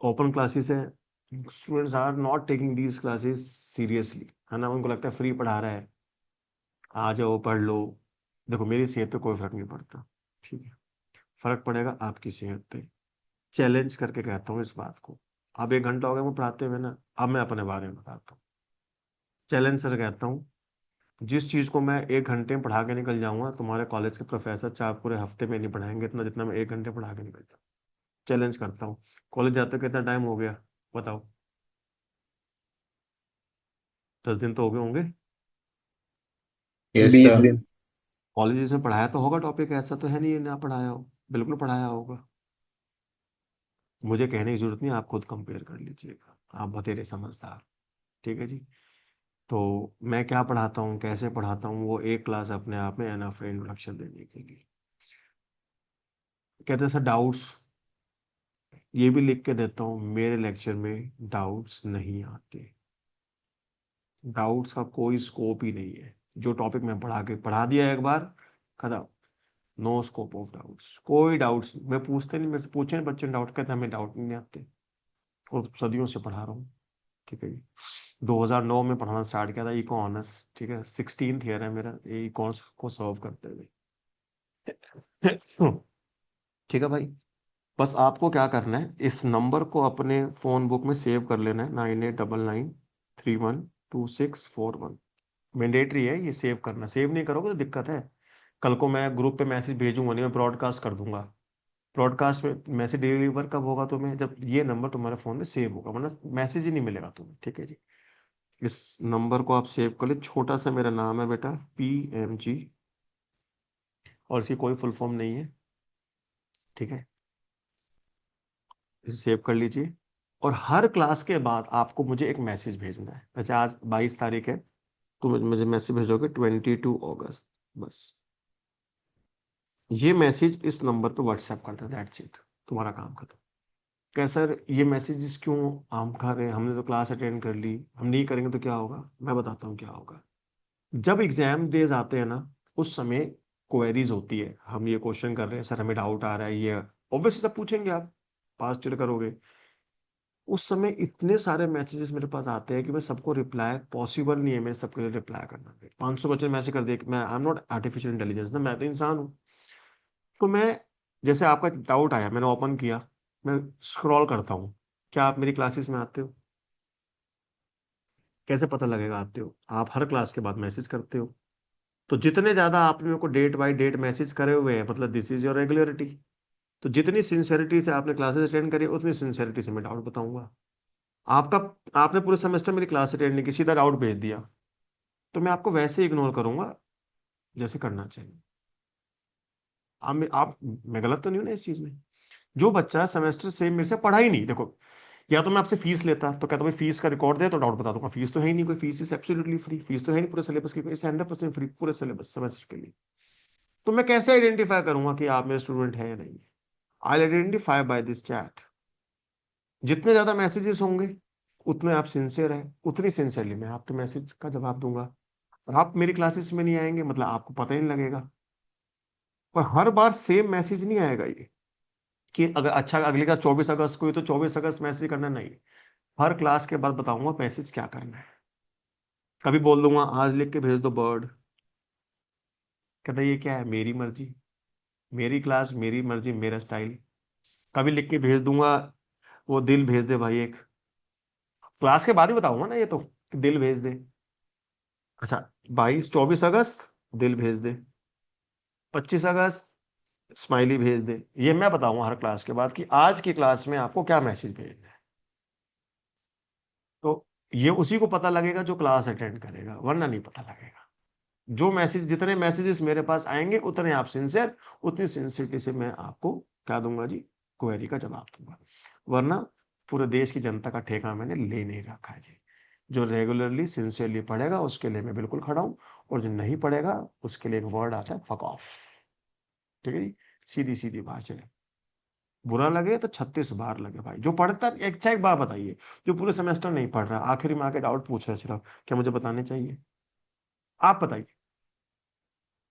ओपन क्लासेस है, students are not taking these classes seriously, है ना, उनको लगता है फ्री पढ़ा रहा है, आ जाओ पढ़ लो। देखो मेरी सेहत पे कोई फर्क नहीं पड़ता, ठीक है, फर्क पड़ेगा आपकी सेहत पे। चैलेंज करके कहता हूँ इस बात को। अब 1 घंटा हो गया मैं पढ़ाते हुए ना, अब मैं अपने बारे में बताता हूँ। चैलेंज से कहता हूँ, जिस चीज को मैं 1 घंटे में पढ़ा के निकल जाऊंगा, तुम्हारे कॉलेज के प्रोफेसर 4 पूरे हफ्ते में नहीं पढ़ाएंगे इतना, जितना मैं 1 घंटे पढ़ा के निकल जाऊँ। चैलेंज करता हूँ। कॉलेज जाते कितना टाइम हो गया बताओ? 10 दिन तो हो गए होंगे। Yes 20 sir. दिन। कॉलेज में पढ़ाया तो होगा टॉपिक, ऐसा तो है नहीं ना पढ़ाया हो, बिल्कुल पढ़ाया होगा। मुझे कहने की जरूरत नहीं, आप खुद कंपेयर कर लीजिएगा, आप बतेरे समझदार, ठीक है जी। तो मैं क्या पढ़ाता हूँ, कैसे पढ़ाता हूँ, वो एक क्लास अपने आप में एनफ है इंट्रोडक्शन देने के लिए। कहते हैं सर डाउट्स, ये भी लिख के देता हूँ, मेरे लेक्चर में डाउट्स नहीं आते, डाउट्स का कोई स्कोप ही नहीं है। जो टॉपिक मैं पढ़ा दिया एक बार, खत्म, नो स्कोप ऑफ डाउट्स, कोई डाउट्स। मैं पूछते नहीं, मेरे से पूछे बच्चे डाउट, कहते हमें डाउट नहीं आते, और सदियों से पढ़ा रहा हूँ, ठीक है जी। 2009 में पढ़ाना स्टार्ट किया था इको ऑनर्स, ठीक है, 16th ईयर है मेरा इकोन्स को सॉल्व करते हुए। ठीक है भाई, बस आपको क्या करना है, इस नंबर को अपने फोन बुक में सेव कर लेना है, 9899312641। मैंडेटरी है ये सेव करना, सेव नहीं करोगे तो दिक्कत है। कल को मैं ग्रुप पे मैसेज भेजूंगा नहीं, मैं ब्रॉडकास्ट कर दूंगा। ब्रॉडकास्ट में मैसेज डिलीवर कब होगा तुम्हें? जब ये नंबर तुम्हारे फोन में सेव होगा, वरना मैसेज ही नहीं मिलेगा तुम्हें, ठीक है जी। इस नंबर को आप सेव कर ले, छोटा सा मेरा नाम है बेटा, PMG, और इसकी कोई फुल फॉर्म नहीं है, ठीक है, इसे सेव कर लीजिए। और हर क्लास के बाद आपको मुझे एक मैसेज भेजना है। वैसे आज 22 तारीख है, तो मुझे मैसेज भेजोगे 22 अगस्त, बस ये मैसेज इस नंबर पे व्हाट्सएप कर दो, दैट्स इट, तुम्हारा काम खत्म। क्या सर ये मैसेजेस क्यों हम कर रहे हैं, हमने तो क्लास अटेंड कर ली, हम नहीं करेंगे तो क्या होगा? मैं बताता हूँ क्या होगा। जब एग्जाम डेज आते हैं ना, उस समय क्वेरीज होती है, हम ये क्वेश्चन कर रहे हैं सर, हमें डाउट आ रहा है, ये ऑब्वियसली सब पूछेंगे, आप पास चेक करोगे। उस समय इतने सारे मैसेजेस मेरे पास आते हैं कि मैं सबको रिप्लाई पॉसिबल नहीं है, मैं सबके लिए रिप्लाई करना। 500 क्वेश्चन मैसेज कर दिए, मैं I am not artificial intelligence ना, मैं तो इंसान हूँ। तो मैं, जैसे आपका डाउट आया, मैंने ओपन किया, मैं स्क्रॉल करता हूँ, क्या आप मेरी क्लासेस में आते हो? कैसे पता लगेगा आते हो? आप हर क्लास के बाद मैसेज करते हो। तो जितने ज्यादा आपने मेरे को डेट बाय डेट मैसेज करे हुए हैं, मतलब दिस इज योर रेगुलरिटी। तो जितनी सिंसेरिटी से आपने क्लासेस अटेंड करी, उतनी सिंसेरिटी से मैं डाउट बताऊंगा। आपका, आपने पूरे सेमेस्टर मेरी क्लास अटेंड नहीं की, सीधा डाउट भेज दिया, तो मैं आपको वैसे इग्नोर करूंगा जैसे करना चाहिए। मैं गलत तो नहीं हूं ना इस चीज में? जो बच्चा सेमेस्टर से मेरे से पढ़ा ही नहीं, देखो, या तो मैं आपसे फीस लेता तो कहता भाई फीस का रिकॉर्ड दे तो डाउट बता दूंगा, फीस तो है ही नहीं, कोई fees is absolutely free, fees तो है नहीं पूरे सिलेबस की, फीस 100% फ्री पूरे सिलेबस सेमेस्टर के लिए। तो मैं कैसे आइडेंटिफाई करूंगा कि आप मेरे स्टूडेंट है या नहीं है? आई आइडेंटिफाई बाय दिस चैट। जितने ज्यादा मैसेजेस होंगे उतने आप सिंसियर है, उतनी सिंसियरली मैं आपके मैसेज का जवाब दूंगा। आप मेरी क्लासेस में नहीं आएंगे मतलब आपको पता ही नहीं लगेगा। पर हर बार सेम मैसेज नहीं आएगा ये कि अगर अच्छा अगले का 24 अगस्त को ही तो 24 अगस्त मैसेज करना, नहीं। हर क्लास के बाद बताऊंगा मैसेज क्या करना है। कभी बोल दूंगा आज लिख के भेज दो बर्ड, कहता ये क्या है, मेरी मर्जी, मेरी क्लास मेरी मर्जी मेरा स्टाइल। कभी लिख के भेज दूंगा वो दिल भेज दे भाई एक, क्लास के बाद ही बताऊंगा ना ये तो कि दिल भेज दे। अच्छा 24 दिल भेज दे, 25 स्माइली भेज दे, ये मैं बताऊंगा हर क्लास के बाद कि आज की क्लास में आपको क्या मैसेज भेजना है। तो ये उसी को पता लगेगा जो क्लास अटेंड करेगा, वरना नहीं पता लगेगा। जो मैसेज जितने मैसेजेस मेरे पास आएंगे उतने आप सिंसियर, उतनी सिंसियरिटी से मैं आपको क्या दूंगा जी, क्वेरी का जवाब दूंगा। वरना पूरे देश की जनता का ठेका मैंने ले नहीं रखा है जी। जो रेगुलरली सिंसियरली पढ़ेगा उसके लिए मैं बिल्कुल खड़ा हूं, और जो नहीं पढ़ेगा उसके लिए एक वर्ड आता है फक ऑफ। ठीक है जी, सीधी सीधी भाषा है। बुरा लगे तो 36 बार लगे भाई। जो पढ़ता है एक बार बताइए, जो पूरे सेमेस्टर नहीं पढ़ रहा आखिरी में आके डाउट पूछ रहा है सिर्फ, क्या मुझे बताने चाहिए? आप बताइए,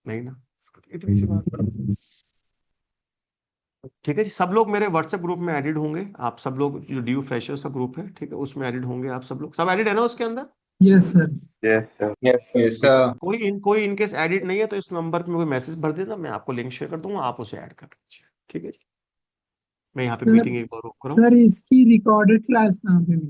नहीं ना, इतनी सी बात। ठीक है जी, सब लोग मेरे व्हाट्सएप ग्रुप में एडिड होंगे, आप सब लोग, जो ड्यू फ्रेशर्स का ग्रुप है, ठीक है, उसमें एडिड होंगे आप सब लोग, सब एडिड है ना उसके अंदर? Yes, sir. Yes, sir. Yes, sir. Yes, ठीक है, sir. कोई इनकेस एडिड नहीं है तो इस नंबर पे मुझे मैसेज भर देना, मैं आपको लिंक शेयर कर दूंगा, आप उसे ऐड कर लीजिए। ठीक है जी, मैं यहाँ पे सर मीटिंग एक बार रोक रहा हूँ। सर इसकी रिकॉर्डेड क्लास कहाँ पे मिलेगी?